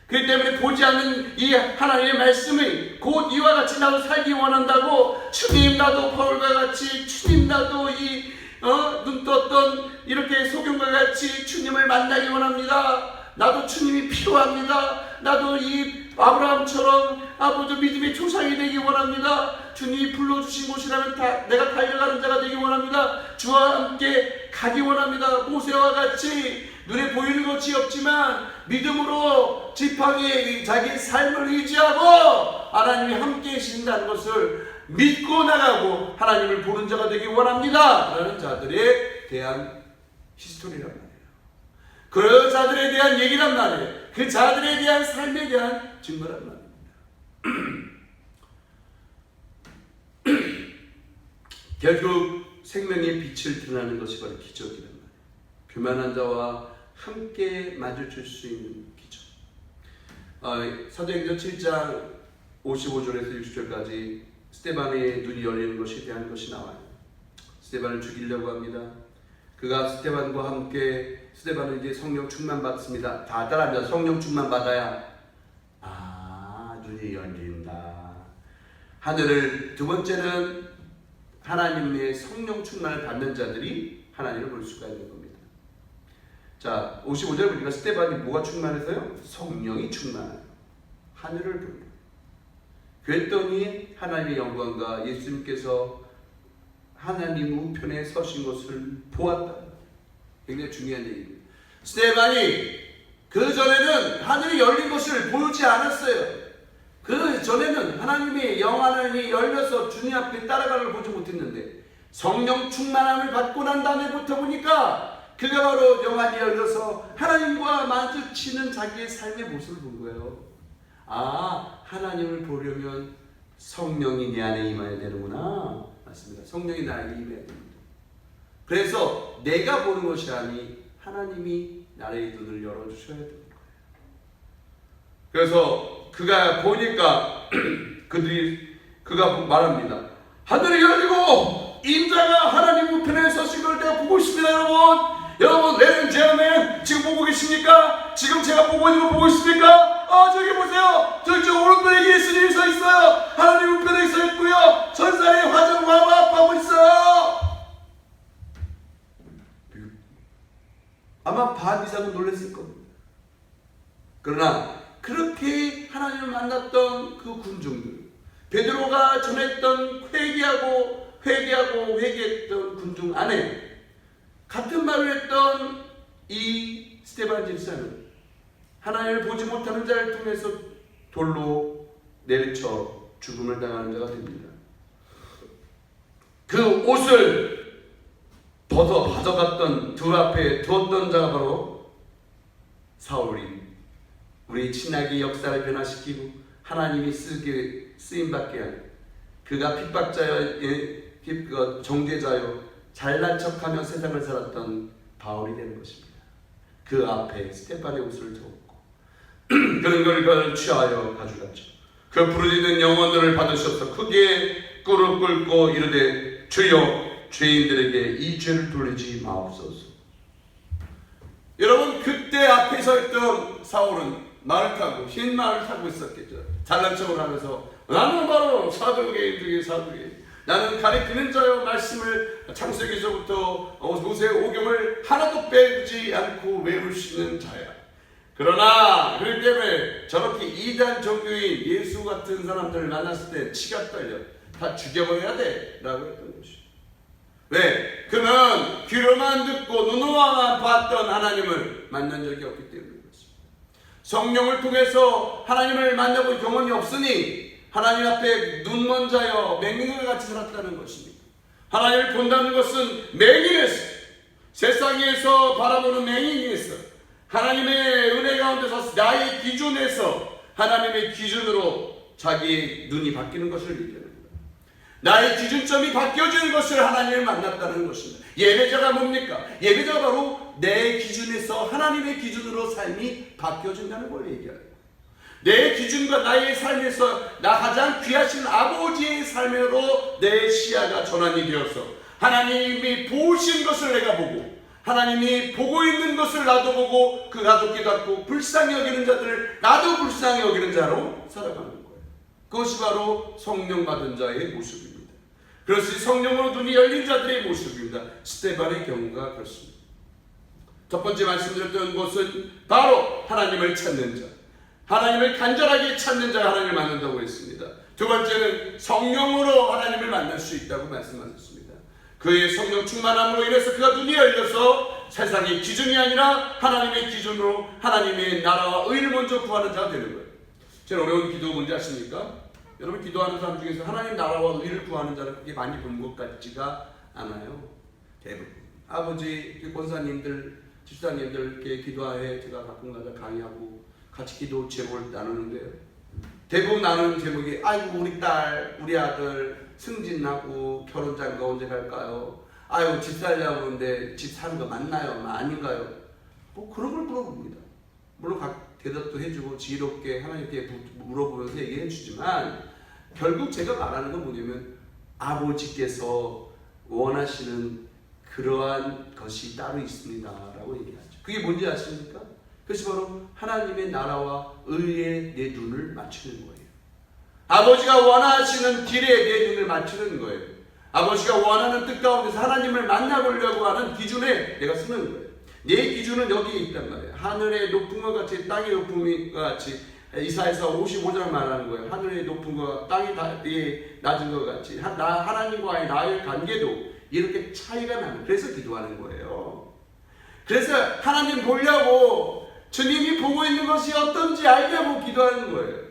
그렇기 때문에 보지 않는 이 하나님의 말씀이 곧 이와 같이 나도 살기 원한다고 주님 나도 바울과 같이 주님 나도 이 눈 떴던 이렇게 소경과 같이 주님을 만나기 원합니다. 나도 주님이 필요합니다. 나도 이 아브라함처럼 아버지 믿음의 조상이 되기 원합니다. 주님이 불러주신 곳이라면 내가 달려가는 자가 되기 원합니다. 주와 함께 가기 원합니다. 모세와 같이 눈에 보이는 것이 없지만 믿음으로 지팡이에 자기 삶을 의지하고 하나님이 함께 계신다는 것을 믿고 나가고 하나님을 보는 자가 되기 원합니다. 라는 자들에 대한 히스토리란 말이에요. 그런 자들에 대한 얘기란 말이에요. 그 자들에 대한 삶에 대한 증거란 말입니다. 결국 생명의 빛을 드러나는 것이 바로 기적이란 말이에요. 교만한 자와 함께 마주칠 수 있는 기적. 사도행전 7장 55절에서 60절까지 스데반의 눈이 열리는 것에 대한 것이 나와요. 스데반을 죽이려고 합니다. 그가 스데반과 함께 스데반은 이제 성령 충만 받습니다. 다 따라합니다. 성령 충만 받아야 눈이 열린다. 하늘을 두 번째는 하나님의 성령 충만을 받는 자들이 하나님을 볼 수가 있는 겁니다. 자, 55절 보니까 스데반이 뭐가 충만해서요? 성령이 충만해요. 하늘을 보고 그랬더니 하나님의 영광과 예수님께서 하나님 우편에 서신 것을 보았다. 굉장히 중요한 얘기입니다. 스데반이 그 전에는 하늘이 열린 것을 보지 않았어요. 그 전에는 하나님의 영안이 열려서 주님 앞에 따라가는 걸 보지 못했는데 성령 충만함을 받고 난 다음에부터 보니까 그가 바로 영안이 열려서 하나님과 마주치는 자기의 삶의 모습을 본 거예요. 하나님을 보려면 성령이 내 안에 임해야 되는구나. 맞습니다. 성령이 나에게 임해야 됩니다. 그래서 내가 보는 것이 아니 하나님이 나의 눈을 열어주셔야 되는 거예요. 그래서 그가 보니까 그가 말합니다. 하늘이 열리고 인자가 하나님 우편에 서신 걸 내가 보고 있습니다. 여러분 레는 제어맨 지금 보고 계십니까? 지금 제가 보고 있는 거 보고 있습니까? 저기 보세요. 저기 오른편에 예수님이 서 있어요. 하나님 우편에 서 있고요. 천사의 화장과 화합하고 있어요. 아마 반 이상은 놀랐을 겁니다. 그러나 그렇게 하나님을 만났던 그 군중들, 베드로가 전했던 회개했던 군중 안에 같은 말을 했던 이 스데반 집사는 하나님을 보지 못하는 자를 통해서 돌로 내리쳐 죽음을 당하는 자가 됩니다. 그 옷을 벗어 가져갔던 두 앞에 두었던 자가 바로 사울이 우리 신약의 역사를 변화시키고 하나님이 쓰임받게 한 그가 핍박자여 정죄자여 잘난 척하며 세상을 살았던 바울이 되는 것입니다. 그 앞에 스데반의 옷을 두었고 그런 걸 취하여 가져갔죠. 그 부르짖는 영혼들을 받으셔서 크게 꿀을 끓고 이르되 주여 죄인들에게 이 죄를 돌리지 마옵소서. 여러분 그때 앞에 서 있던 사울은 말을 타고 흰 말을 타고 있었겠죠. 잘난 척을 하면서 나는 바로 사두개인 중에 사두개인, 나는 가리키는 자여 말씀을 창세기서부터 모세 오경을 하나도 빼지 않고 외울 수 있는 자야. 그러나 그렇기 때문에 저렇게 이단 종교인 예수 같은 사람들을 만났을 때 치가 떨려 다 죽여버려야 돼 라고 했던 것이죠. 왜? 그는 귀로만 듣고 눈으로만 봤던 하나님을 만난 적이 없기 때문입니다. 성령을 통해서 하나님을 만나본 경험이 없으니 하나님 앞에 눈먼 자여 맹인과 같이 살았다는 것입니다. 하나님을 본다는 것은 맹인에서, 세상에서 바라보는 맹인에서, 하나님의 은혜 가운데서 나의 기준에서 하나님의 기준으로 자기의 눈이 바뀌는 것을 얘기합니다. 나의 기준점이 바뀌어지는 것을 하나님을 만났다는 것입니다. 예배자가 뭡니까? 예배자가 바로 내 기준에서 하나님의 기준으로 삶이 바뀌어진다는 걸 얘기해요. 내 기준과 나의 삶에서 나 가장 귀하신 아버지의 삶으로 내 시야가 전환이 되어서 하나님이 보신 것을 내가 보고 하나님이 보고 있는 것을 나도 보고 그 가족이 갖고 불쌍히 여기는 자들을 나도 불쌍히 여기는 자로 살아가는 거예요. 그것이 바로 성령 받은 자의 모습입니다. 그것이 성령으로 눈이 열린 자들의 모습입니다. 스데반의 경우가 그렇습니다. 첫 번째 말씀드렸던 것은 바로 하나님을 찾는 자, 하나님을 간절하게 찾는 자가 하나님을 만난다고 했습니다. 두 번째는 성령으로 하나님을 만날 수 있다고 말씀하셨습니다. 그의 성령 충만함으로 인해서 그가 눈이 열려서 세상의 기준이 아니라 하나님의 기준으로 하나님의 나라와 의를 먼저 구하는 자가 되는 거예요. 제일 어려운 기도 뭔지 아십니까? 여러분 기도하는 사람 중에서 하나님 나라와 의를 구하는 자를 그렇게 많이 본 것 같지가 않아요. 대부분 아버지 권사님들 집사님들께 기도하에 제가 가끔가다 강의하고 같이 기도 제목을 나누는데요. 대부분 나누는 제목이 아이고 우리 딸 우리 아들 승진하고 결혼장가 언제 갈까요? 아이고 집 살려고 하는데 집 사는 거 맞나요? 아닌가요? 뭐 그런 걸 물어봅니다. 물론 각 대답도 해주고 지혜롭게 하나님께 물어보면서 얘기해 주지만 결국 제가 말하는 건 뭐냐면 아버지께서 원하시는 그러한 것이 따로 있습니다 라고 얘기하죠. 그게 뭔지 아십니까? 그것이 바로 하나님의 나라와 의에 내 눈을 맞추는 거예요. 아버지가 원하시는 길에 내 눈을 맞추는 거예요. 아버지가 원하는 뜻 가운데서 하나님을 만나보려고 하는 기준에 내가 서는 거예요. 내 기준은 여기에 있단 말이에요. 하늘의 높은 것 같이 땅의 높은 것 같이 이사야서 55장 말하는 거예요. 하늘의 높은 것 땅이 낮은 것 같이 하나님과의 나의 관계도 이렇게 차이가 나는 그래서 기도하는 거예요. 그래서 하나님 보려고 주님이 보고 있는 것이 어떤지 알려고 기도하는 거예요.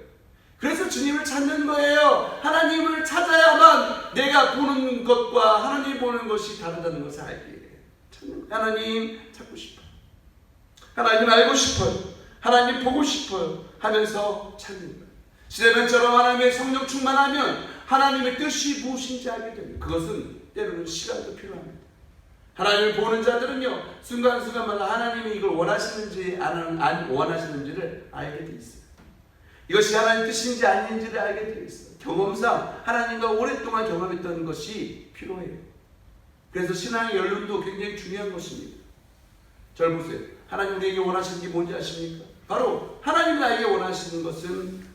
그래서 주님을 찾는 거예요. 하나님을 찾아야만 내가 보는 것과 하나님 보는 것이 다르다는 것을 알게 돼요. 하나님 찾고 싶어요. 하나님 알고 싶어요. 하나님 보고 싶어요 하면서 찾는 거예요. 스데반처럼 하나님의 성령 충만하면 하나님의 뜻이 무엇인지 알게 됩니다. 그것은 때로는 시간도 필요합니다. 하나님을 보는 자들은요 순간순간마다 하나님이 이걸 원하시는지 안 원하시는지를 알게 돼 있어요. 이것이 하나님 뜻인지 아닌지를 알게 돼 있어요. 경험상 하나님과 오랫동안 경험했던 것이 필요해요. 그래서 신앙의 연륜도 굉장히 중요한 것입니다. 절 보세요. 하나님 우리에게 원하시는 게 뭔지 아십니까? 바로 하나님 나에게 원하시는 것은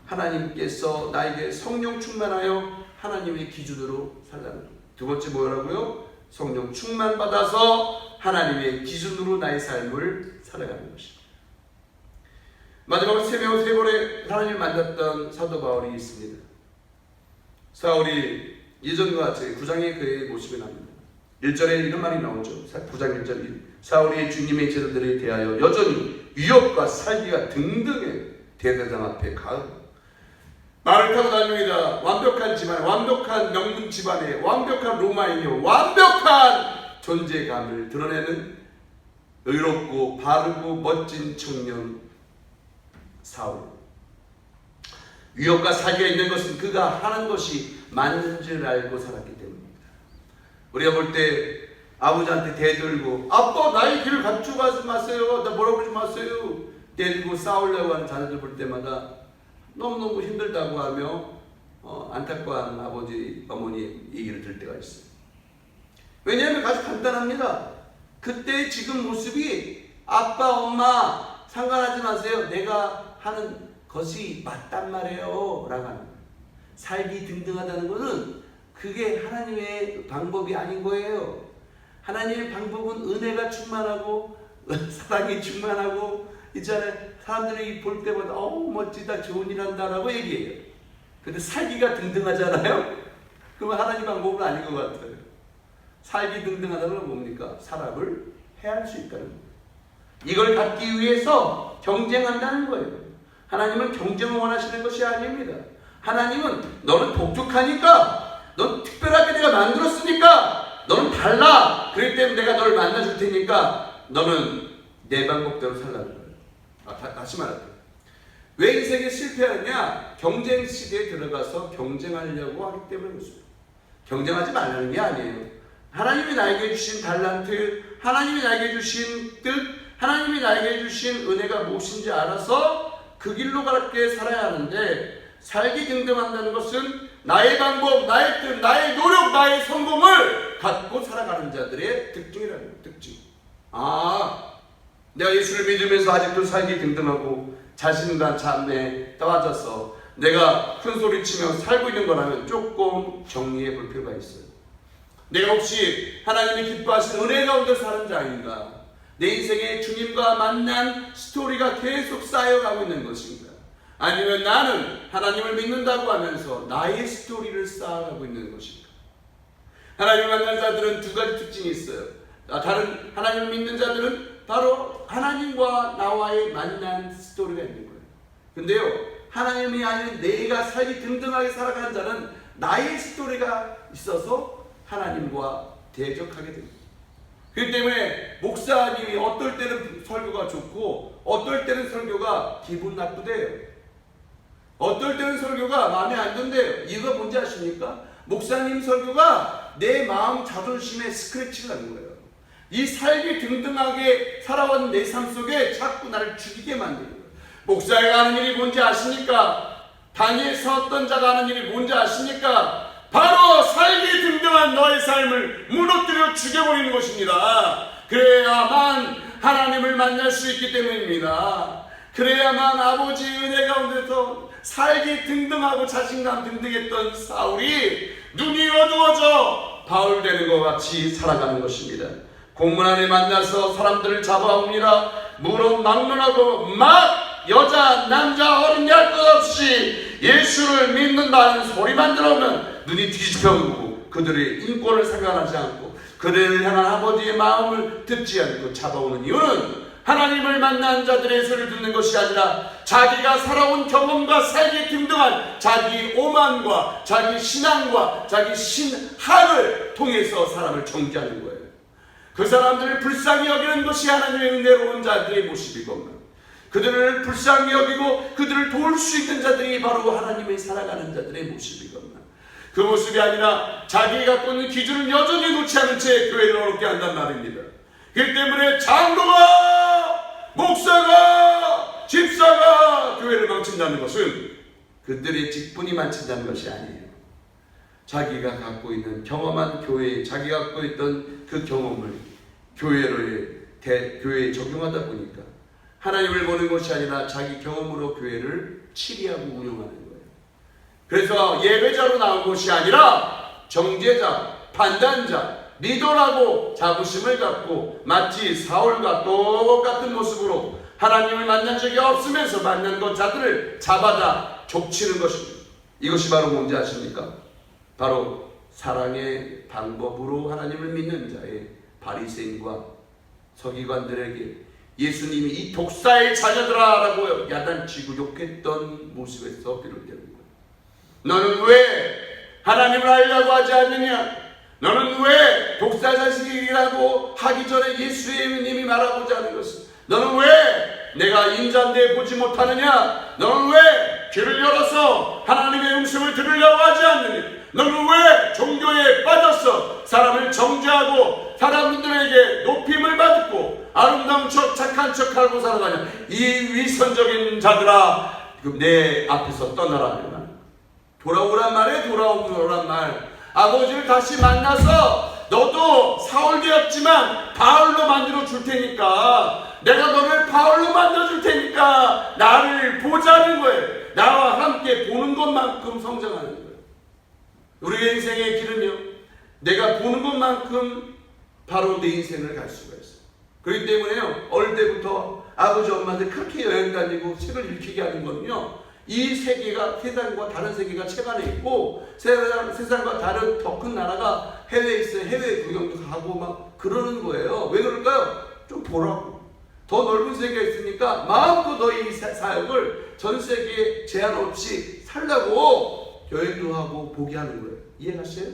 하나님께서 나에게 성령 충만하여 하나님의 기준으로 살라는 것. 두 번째 뭐라고요? 성령 충만받아서 하나님의 기준으로 나의 삶을 살아가는 것입니다. 마지막으로 세 번의 하나님을 만났던 사도 바울이 있습니다. 사울이 예전과 같이 9장의 그의 모습이 나옵니다. 1절에 이런 말이 나오죠. 9장 1절 사울이 주님의 제자들에 대하여 여전히 위협과 살기가 등등해 대제사장 앞에 가고 말을 타고 다닙니다. 완벽한 집안에, 완벽한 명문 집안에, 완벽한 로마인이요, 완벽한 존재감을 드러내는 의롭고 바르고 멋진 청년 사울. 위협과 사기가 있는 것은 그가 하는 것이 맞는 줄 알고 살았기 때문입니다. 우리가 볼 때 아버지한테 대들고 아빠 나의 길을 갖추고 가지 마세요. 나 뭐라고 그러지 마세요. 대들고 싸우려고 하는 자녀들 볼 때마다 너무너무 힘들다고 하며 안타까워하는 아버지, 어머니 얘기를 들을 때가 있어요. 왜냐하면 아주 간단합니다. 그때 지금 모습이 아빠, 엄마 상관하지 마세요. 내가 하는 것이 맞단 말이에요. 라고 하는 거예요. 살기 등등하다는 것은 그게 하나님의 방법이 아닌 거예요. 하나님의 방법은 은혜가 충만하고 사랑이 충만하고 있잖아요. 사람들이 볼 때마다 멋지다, 좋은 일 한다라고 얘기해요. 근데 살기가 등등하잖아요. 그러면 하나님 방법은 아닌 것 같아요. 살기 등등하다는 건 뭡니까? 사람을 해할 수 있다는 거예요. 이걸 갖기 위해서 경쟁한다는 거예요. 하나님은 경쟁을 원하시는 것이 아닙니다. 하나님은 너는 독특하니까, 넌 특별하게 내가 만들었으니까, 너는 달라. 그렇기 때문에 내가 너를 만나줄 테니까 너는 내 방법대로 살라는 거예요. 다시 말할게요. 왜 인생에 실패하느냐? 경쟁 시대에 들어가서 경쟁하려고 하기 때문에 그렇습니다. 경쟁하지 말라는 게 아니에요. 하나님이 나에게 주신 달란트, 하나님이 나에게 주신 뜻, 하나님이 나에게 주신 은혜가 무엇인지 알아서 그 길로 가게 살아야 하는데, 살기 등등한다는 것은 나의 방법, 나의 뜻, 나의 노력, 나의 성공을 갖고 살아가는 자들의 특징이라는 거예요. 특징. 내가 예수를 믿으면서 아직도 살기 등등하고 자신감 잠에 떠와져서 내가 큰소리치며 살고 있는 거라면 조금 정리해 볼 필요가 있어요. 내가 혹시 하나님이 기뻐하시는 은혜 가운데 사는 자인가? 내 인생에 주님과 만난 스토리가 계속 쌓여가고 있는 것인가? 아니면 나는 하나님을 믿는다고 하면서 나의 스토리를 쌓아가고 있는 것인가? 하나님을 만난 자들은 두 가지 특징이 있어요. 다른 하나님을 믿는 자들은 바로 하나님과 나와의 만난 스토리가 있는 거예요. 근데요, 하나님이 아닌 내가 살기 등등하게 살아가는 자는 나의 스토리가 있어서 하나님과 대적하게 됩니다. 그렇기 때문에 목사님이 어떨 때는 설교가 좋고 어떨 때는 설교가 기분 나쁘대요. 어떨 때는 설교가 마음에 안 든대요. 이유가 뭔지 아십니까? 목사님 설교가 내 마음 자존심에 스크래치가 나는 거예요. 이 살기 등등하게 살아온 내 삶 속에 자꾸 나를 죽이게 만드는 거예요. 목사가 하는 일이 뭔지 아십니까? 당에 섰던 자가 하는 일이 뭔지 아십니까? 바로 살기 등등한 너의 삶을 무너뜨려 죽여버리는 것입니다. 그래야만 하나님을 만날 수 있기 때문입니다. 그래야만 아버지 은혜 가운데서 살기 등등하고 자신감 등등했던 사울이 눈이 어두워져 바울 되는 것 같이 살아가는 것입니다. 공문 안에 만나서 사람들을 잡아옵니다. 물론 막론하고 막 여자, 남자, 어린 할 것 없이 예수를 믿는다는 소리만 들어오면 눈이 뒤집혀지고 그들의 인권을 생각하지 않고 그들을 향한 아버지의 마음을 듣지 않고 잡아오는 이유는 하나님을 만난 자들의 소리를 듣는 것이 아니라 자기가 살아온 경험과 살기 등등한 자기 오만과 자기 신앙과 자기 신학을 통해서 사람을 정죄하는 거예요. 그 사람들을 불쌍히 여기는 것이 하나님의 은혜로운 자들의 모습이거든. 그들을 불쌍히 여기고 그들을 도울 수 있는 자들이 바로 하나님의 살아가는 자들의 모습이거든. 그 모습이 아니라 자기가 갖고 있는 기준을 여전히 놓지 않은 채 교회를 어렵게 한단 말입니다. 그렇기 때문에 장로가, 목사가, 집사가 교회를 망친다는 것은 그들의 직분이 망친다는 것이 아니에요. 자기가 갖고 있는 경험한 교회, 자기가 갖고 있던 그 경험을 교회에 적용하다 보니까 하나님을 보는 것이 아니라 자기 경험으로 교회를 치리하고 운영하는 거예요. 그래서 예배자로 나온 것이 아니라 정죄자, 판단자, 리더라고 자부심을 갖고 마치 사울과 똑같은 모습으로 하나님을 만난 적이 없으면서 만난 것 자들을 잡아다 족치는 것입니다. 이것이 바로 뭔지 아십니까? 바로 사랑의 방법으로 하나님을 믿는 자의 바리새인과 서기관들에게 예수님이 이 독사의 자녀들아 라고 야단치고 욕했던 모습에서 비롯되는 거예요. 너는 왜 하나님을 알려고 하지 않느냐? 너는 왜 독사 자식이라고 하기 전에 예수님이 말하고자 하는 것은, 너는 왜 내가 인자인데 보지 못하느냐? 너는 왜 귀를 열어서 하나님의 음성을 들으려고 하지 않느냐? 너는 왜 종교에 빠져서 사람을 정죄하고 사람들에게 높임을 받고 아름다운 척 착한 척하고 살아가냐? 이 위선적인 자들아, 내 앞에서 떠나라. 돌아오란 말에 돌아오란 말. 아버지를 다시 만나서 너도 사울 되었지만 바울로 만들어 줄 테니까, 내가 너를 바울로 만들어 줄 테니까 나를 보자는 거예요. 나와 함께 보는 것만큼 성장하는 거예요. 우리의 인생의 길은요, 내가 보는 것만큼 바로 내 인생을 갈 수가 있어요. 그렇기 때문에요, 어릴 때부터 아버지 엄마한테 그렇게 여행 다니고 책을 읽히게 하는 거는요, 이 세계가, 세상과 다른 세계가 책 안에 있고 세상과 다른 더 큰 나라가 해외에 있어요. 해외 구경도 가고 막 그러는 거예요. 왜 그럴까요? 좀 보라고. 더 넓은 세계가 있으니까 마음껏 너희 사역을 전 세계에 제한 없이 살라고 여행도 하고 보게 하는 거예요. 이해가시죠?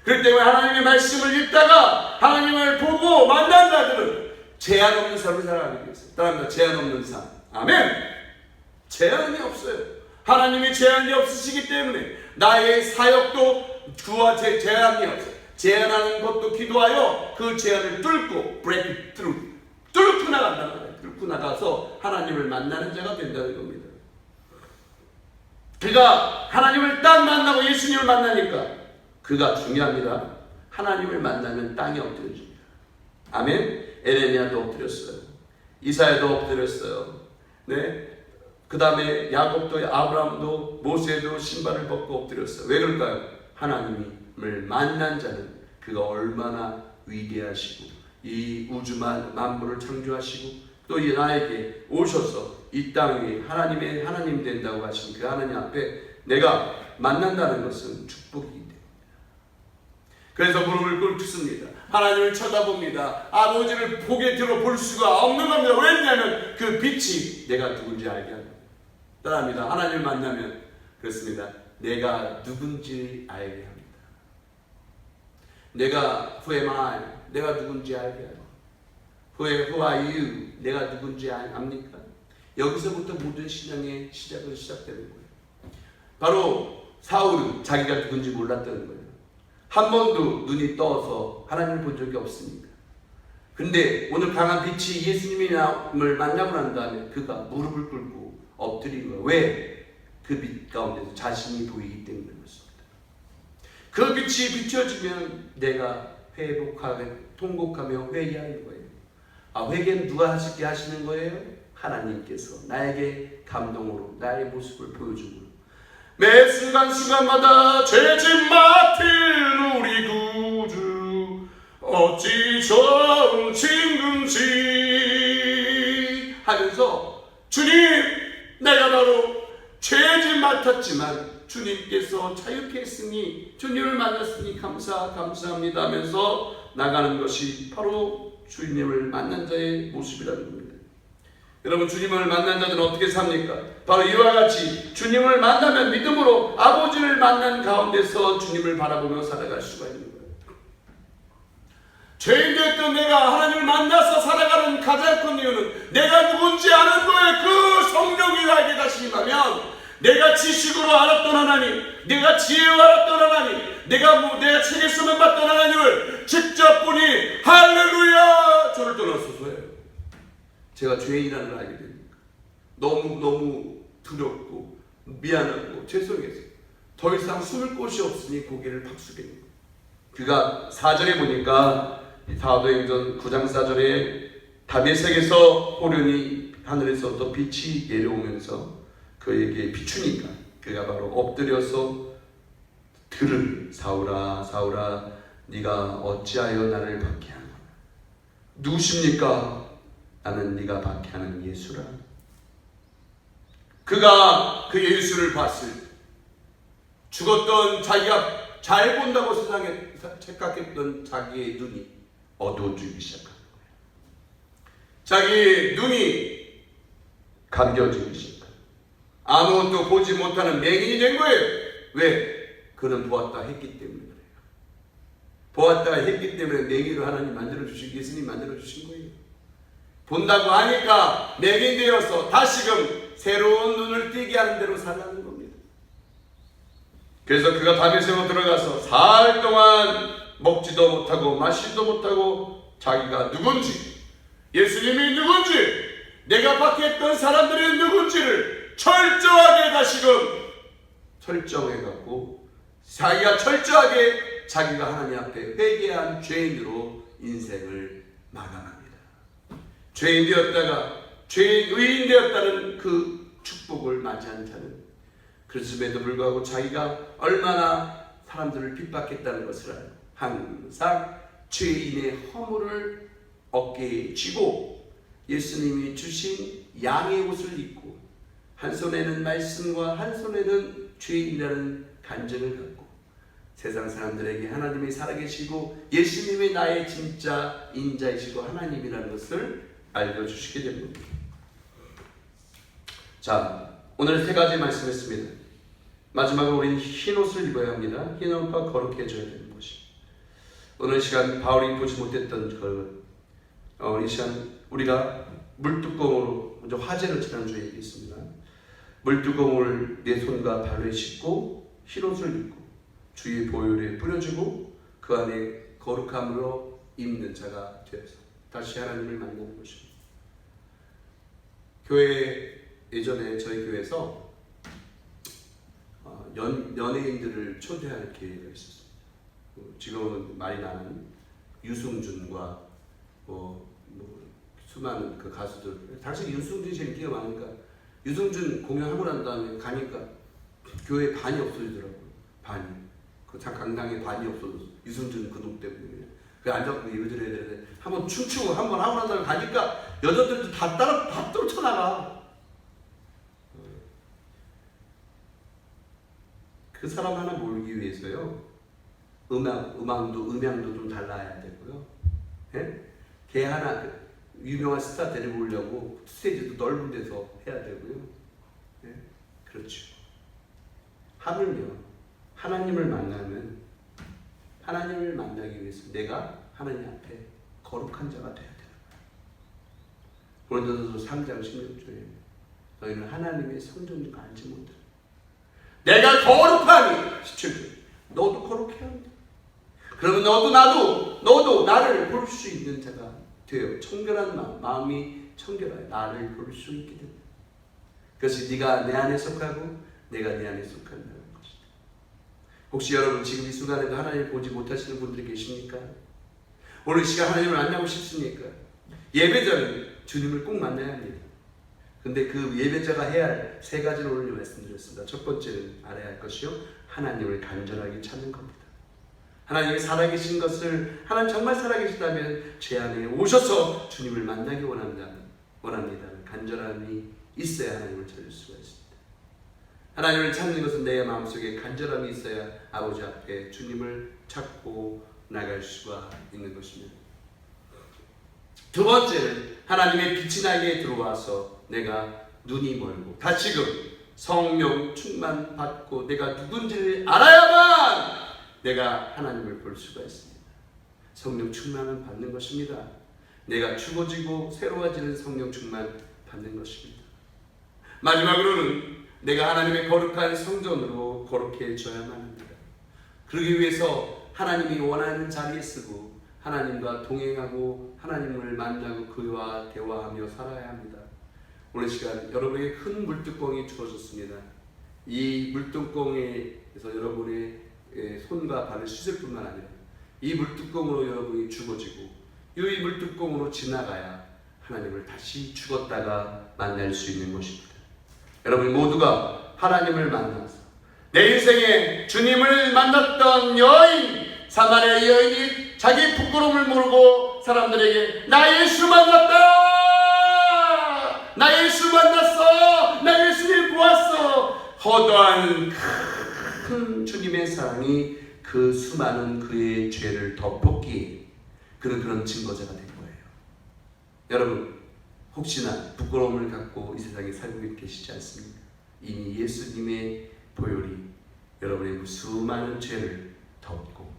그렇기 때문에 하나님의 말씀을 읽다가 하나님을 보고 만난 자들은 제한 없는 삶을 살아가게 되어 있어요. 따라합니다. 제한 없는 삶. 아멘. 제한이 없어요. 하나님이 제한이 없으시기 때문에 나의 사역도 그와 제한이 없어요. 제한하는 것도 기도하여 그 제한을 뚫고 break through, 뚫고 나간다는 거예요. 뚫고 나가서 하나님을 만나는 자가 된다는 겁니다. 그가 하나님을 딱 만나고 예수님을 만나니까 그가 중요합니다. 하나님을 만나면 땅에 엎드려집니다. 아멘. 에레미야도 엎드렸어요. 이사야도 엎드렸어요. 네. 그 다음에 야곱도, 아브라함도, 모세도 신발을 벗고 엎드렸어요. 왜 그럴까요? 하나님을 만난 자는 그가 얼마나 위대하시고 이 우주 만물을 창조하시고 또 나에게 오셔서 이 땅에 하나님의 하나님 된다고 하신 그 하나님 앞에 내가 만난다는 것은 축복이기 때문에, 그래서 무릎을 꿇습니다. 하나님을 쳐다봅니다. 아버지를 보게 들어볼 수가 없는 겁니다. 왜냐하면 그 빛이 내가 누군지 알게 합니다. 따라합니다. 하나님을 만나면 그렇습니다. 내가 누군지 알게 합니다. 내가 who am I? 내가 누군지 알게 합니다. Who are you? 내가 누군지 압니까? 여기서부터 모든 신앙의 시작은 시작되는 거예요. 바로 사울은 자기가 누군지 몰랐다는 거예요. 한 번도 눈이 떠서 하나님을 본 적이 없습니다. 근데 오늘 강한 빛이 예수님을 만나고 난 다음에 그가 무릎을 꿇고 엎드린 거예요. 왜? 그 빛 가운데서 자신이 보이기 때문에 그렇습니다. 그 빛이 비춰지면 내가 통곡하며 회개하는 거예요. 회개는 누가 하시게 하시는 거예요? 하나님께서 나에게 감동으로 나의 모습을 보여준 거예요. 매 순간순간마다 죄짐 맡은 우리 구주 어찌 좋은 친구인지 하면서, 주님, 내가 바로 죄짐 맡았지만 주님께서 자유케 했으니, 주님을 만났으니 감사합니다 하면서 나가는 것이 바로 주님을 만난 자의 모습이라는 겁니다. 여러분, 주님을 만난 자들은 어떻게 삽니까? 바로 이와 같이 주님을 만나면 믿음으로 아버지를 만난 가운데서 주님을 바라보며 살아갈 수가 있는 거예요. 죄인 되었던 내가 하나님을 만나서 살아가는 가장 큰 이유는 내가 누군지 아는 거예요. 그 성령이 나에게 다시 임하면 내가 지식으로 알았던 하나님, 내가 지혜로 알았던 하나님, 내가 책에 쓰면 받던 하나님을 직접 보니 할렐루야, 저를 떠나소서예요. 제가 죄인이라는 걸 알게 됩니다. 너무 두렵고 미안하고 죄송해서 더 이상 숨을 곳이 없으니 고개를 팍 숙이는 거예요. 그가 4절에 보니까 사도행전 9장 4절에 다메섹에서 호련히 하늘에서 빛이 내려오면서 그에게 비추니까 그가 바로 엎드려서 들으니 사울아 사울아 네가 어찌하여 나를 박해하노 누구십니까? 나는 네가 박해하는 예수라. 그가 그 예수를 봤을 때 죽었던 자기가 잘 본다고 세상에 착각했던 자기의 눈이 어두워지기 시작한 거예요. 자기의 눈이 감겨지기 시작한 거예요. 아무것도 보지 못하는 맹인이 된 거예요. 왜? 그는 보았다 했기 때문에 그래요. 보았다 했기 때문에 맹인으로 하나님 만들어주신, 예수님 만들어주신 거예요. 본다고 하니까 맹인 되어서 다시금 새로운 눈을 띄게 하는 대로 살라는 겁니다. 그래서 그가 다메섹으로 들어가서 사흘 동안 먹지도 못하고 마시지도 못하고 자기가 누군지, 예수님이 누군지, 내가 박해했던 사람들이 누군지를 철저하게 다시금 설정해갖고 자기가 철저하게 자기가 하나님 앞에 회개한 죄인으로 인생을 마감합니다. 죄인 되었다가 의인 되었다는 그 축복을 맞이한 자는 그렇음에도 불구하고 자기가 얼마나 사람들을 핍박했다는 것을 알고 항상 죄인의 허물을 어깨에 쥐고 예수님이 주신 양의 옷을 입고 한 손에는 말씀과 한 손에는 죄인이라는 간증을 갖고 세상 사람들에게 하나님이 살아계시고 예수님이 나의 진짜 인자이시고 하나님이라는 것을 알려주시게 됩니다. 자, 오늘 세 가지 말씀했습니다. 마지막으로 우리는 흰 옷을 입어야 합니다. 흰 옷과 거룩해져야 되는 것이. 오늘 시간 바울이 보지 못했던 것, 이 시간 우리가 물뚜껑으로 먼저 화제를 지난주에 얘기했습니다. 물뚜껑을 내 손과 발에 씻고 흰 옷을 입고 주의 보혈에 뿌려주고 그 안에 거룩함으로 입는 자가 되어서 다시 하나님을 만나는 것입니다. 교회 예전에 저희 교회에서 연예인들을 초대할 기회가 있었습니다. 지금은 말이 나는 유승준과 수많은 그 가수들, 당시 유승준이 제일 인기가 많으니까 유승준 공연하고 난 다음에 가니까 교회 반이 없어지더라고요. 반이. 그 강당에 반이 없어졌어. 유승준 그놈 때문에. 그래 앉아서 예배 드려야 되는데 한번 춤추고 한번 하고 난 다음에 가니까 여자들도 다 쫓아나가. 그 사람 하나 모으기 위해서요. 음향도 좀 달라야 되고요. 예? 걔 하나 유명한 스타 데리고 오려고 스테이지도 넓은 데서 해야 되고요. 예? 그렇죠. 하물며 하나님을 만나면 하나님을 만나기 위해서 내가 하나님 앞에 거룩한 자가 되어야 되는 거예요. 고린도전서 3장 16절에 너희는 하나님의 성전인 거 알지 못해. 내가 거룩하니 17절 너도 거룩해야 한다. 그러면 너도 나를 볼 수 있는 자가 되어 청결한 마음이 청결하여 나를 볼 수 있게 된다. 그것이 네가 내 안에 속하고 내가 네 안에 속한다는 것이다. 혹시 여러분 지금 이 순간에도 하나님을 보지 못하시는 분들이 계십니까? 오늘 시간 하나님을 만나고 싶습니까? 예배자는 주님을 꼭 만나야 합니다. 근데 그 예배자가 해야 할 세 가지를 오늘 말씀드렸습니다. 첫 번째는 알아야 할 것이요, 하나님을 간절하게 찾는 겁니다. 하나님이 살아계신 것을, 하나님 정말 살아계시다면 제 안에 오셔서 주님을 만나기 원합니다. 간절함이 있어야 하나님을 찾을 수가 있습니다. 하나님을 찾는 것은 내 마음속에 간절함이 있어야 아버지 앞에 주님을 찾고 나갈 수가 있는 것입니다. 두 번째는 하나님의 빛이 나에게 들어와서 내가 눈이 멀고 다시금 성령 충만 받고 내가 누군지를 알아야만 내가 하나님을 볼 수가 있습니다. 성령 충만을 받는 것입니다. 내가 죽어지고 새로워지는 성령 충만 받는 것입니다. 마지막으로는 내가 하나님의 거룩한 성전으로 거룩해져야만 합니다. 그러기 위해서 하나님이 원하는 자리에 쓰고 하나님과 동행하고 하나님을 만나고 그와 대화하며 살아야 합니다. 오늘 시간 여러분에게 큰 물뚜껑이 주어졌습니다. 이 물뚜껑에서 여러분의 손과 발을 씻을 뿐만 아니라 이 물뚜껑으로 여러분이 죽어지고 이 물뚜껑으로 지나가야 하나님을 다시 죽었다가 만날 수 있는 것입니다. 여러분 모두가 하나님을 만나서 내 인생에 주님을 만났던 여인, 사마리아 여인이 자기 부끄러움을 모르고 사람들에게 나 예수 만났다! 나 예수 만났어! 나 예수님 보았어! 허다한 큰 주님의 사랑이 그 수많은 그의 죄를 덮었기에 그는 그런 증거자가 된 거예요. 여러분 혹시나 부끄러움을 갖고 이 세상에 살고 계시지 않습니까? 이미 예수님의 보혈이 여러분의 수많은 죄를 덮고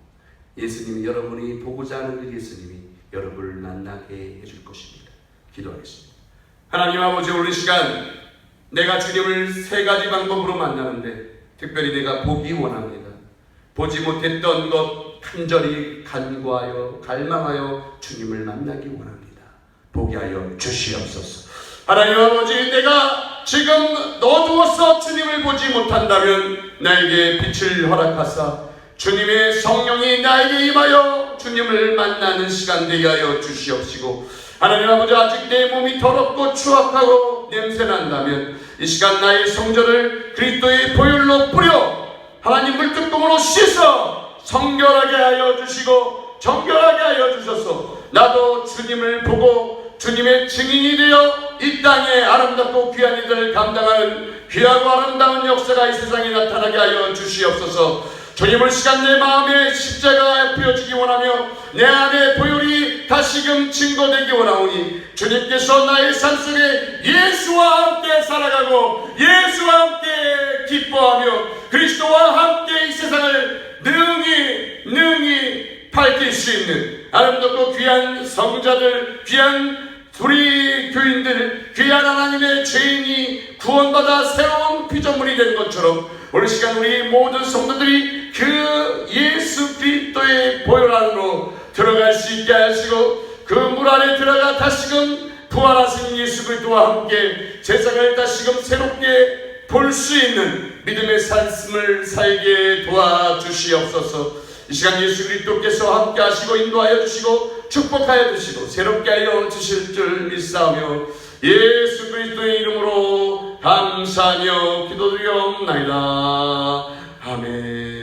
예수님이 여러분이 보고자 하는 그 예수님이 여러분을 만나게 해줄 것입니다. 기도하겠습니다. 하나님 아버지, 오늘 시간 내가 주님을 세 가지 방법으로 만나는데 특별히 내가 보기 원합니다. 보지 못했던 것 간절히 간구하여 갈망하여 주님을 만나기 원합니다. 보게 하여 주시옵소서. 하나님 아버지, 내가 지금 어두워서 주님을 보지 못한다면 나에게 빛을 허락하사 주님의 성령이 나에게 임하여 주님을 만나는 시간 되게 하여 주시옵시고, 하나님 아버지, 아직 내 몸이 더럽고 추악하고 냄새난다면 이 시간 나의 성전을 그리스도의 보혈로 뿌려 하나님 물뚜껑으로 씻어 성결하게 하여 주시고 정결하게 하여 주셔서 나도 주님을 보고 주님의 증인이 되어 이 땅에 아름답고 귀한 일을 감당하는 귀하고 아름다운 역사가 이 세상에 나타나게 하여 주시옵소서. 주님을 시간 내 마음에 십자가가 부여지기 원하며 내 안에 보혈이 다시금 증거되기 원하오니 주님께서 나의 삶 속에 예수와 함께 살아가고 예수와 함께 기뻐하며 그리스도와 함께 이 세상을 능히 밝힐 수 있는 아름답고 귀한 성자들, 귀한 우리 교인들, 귀한 하나님의 죄인이 구원받아 새로운 피조물이 된 것처럼 오늘 시간 우리 모든 성도들이 그 예수 그리스도의 보혈 안으로 들어갈 수 있게 하시고 그 물 안에 들어가 다시금 부활하신 예수 그리스도와 함께 세상을 다시금 새롭게 볼 수 있는 믿음의 삶을 살게 도와주시옵소서. 이 시간 예수 그리스도께서 함께 하시고 인도하여 주시고 축복하여 주시고 새롭게 하여 주실 줄 믿사오며 예수 그리스도의 이름으로 감사하며 기도드리옵나이다. 아멘.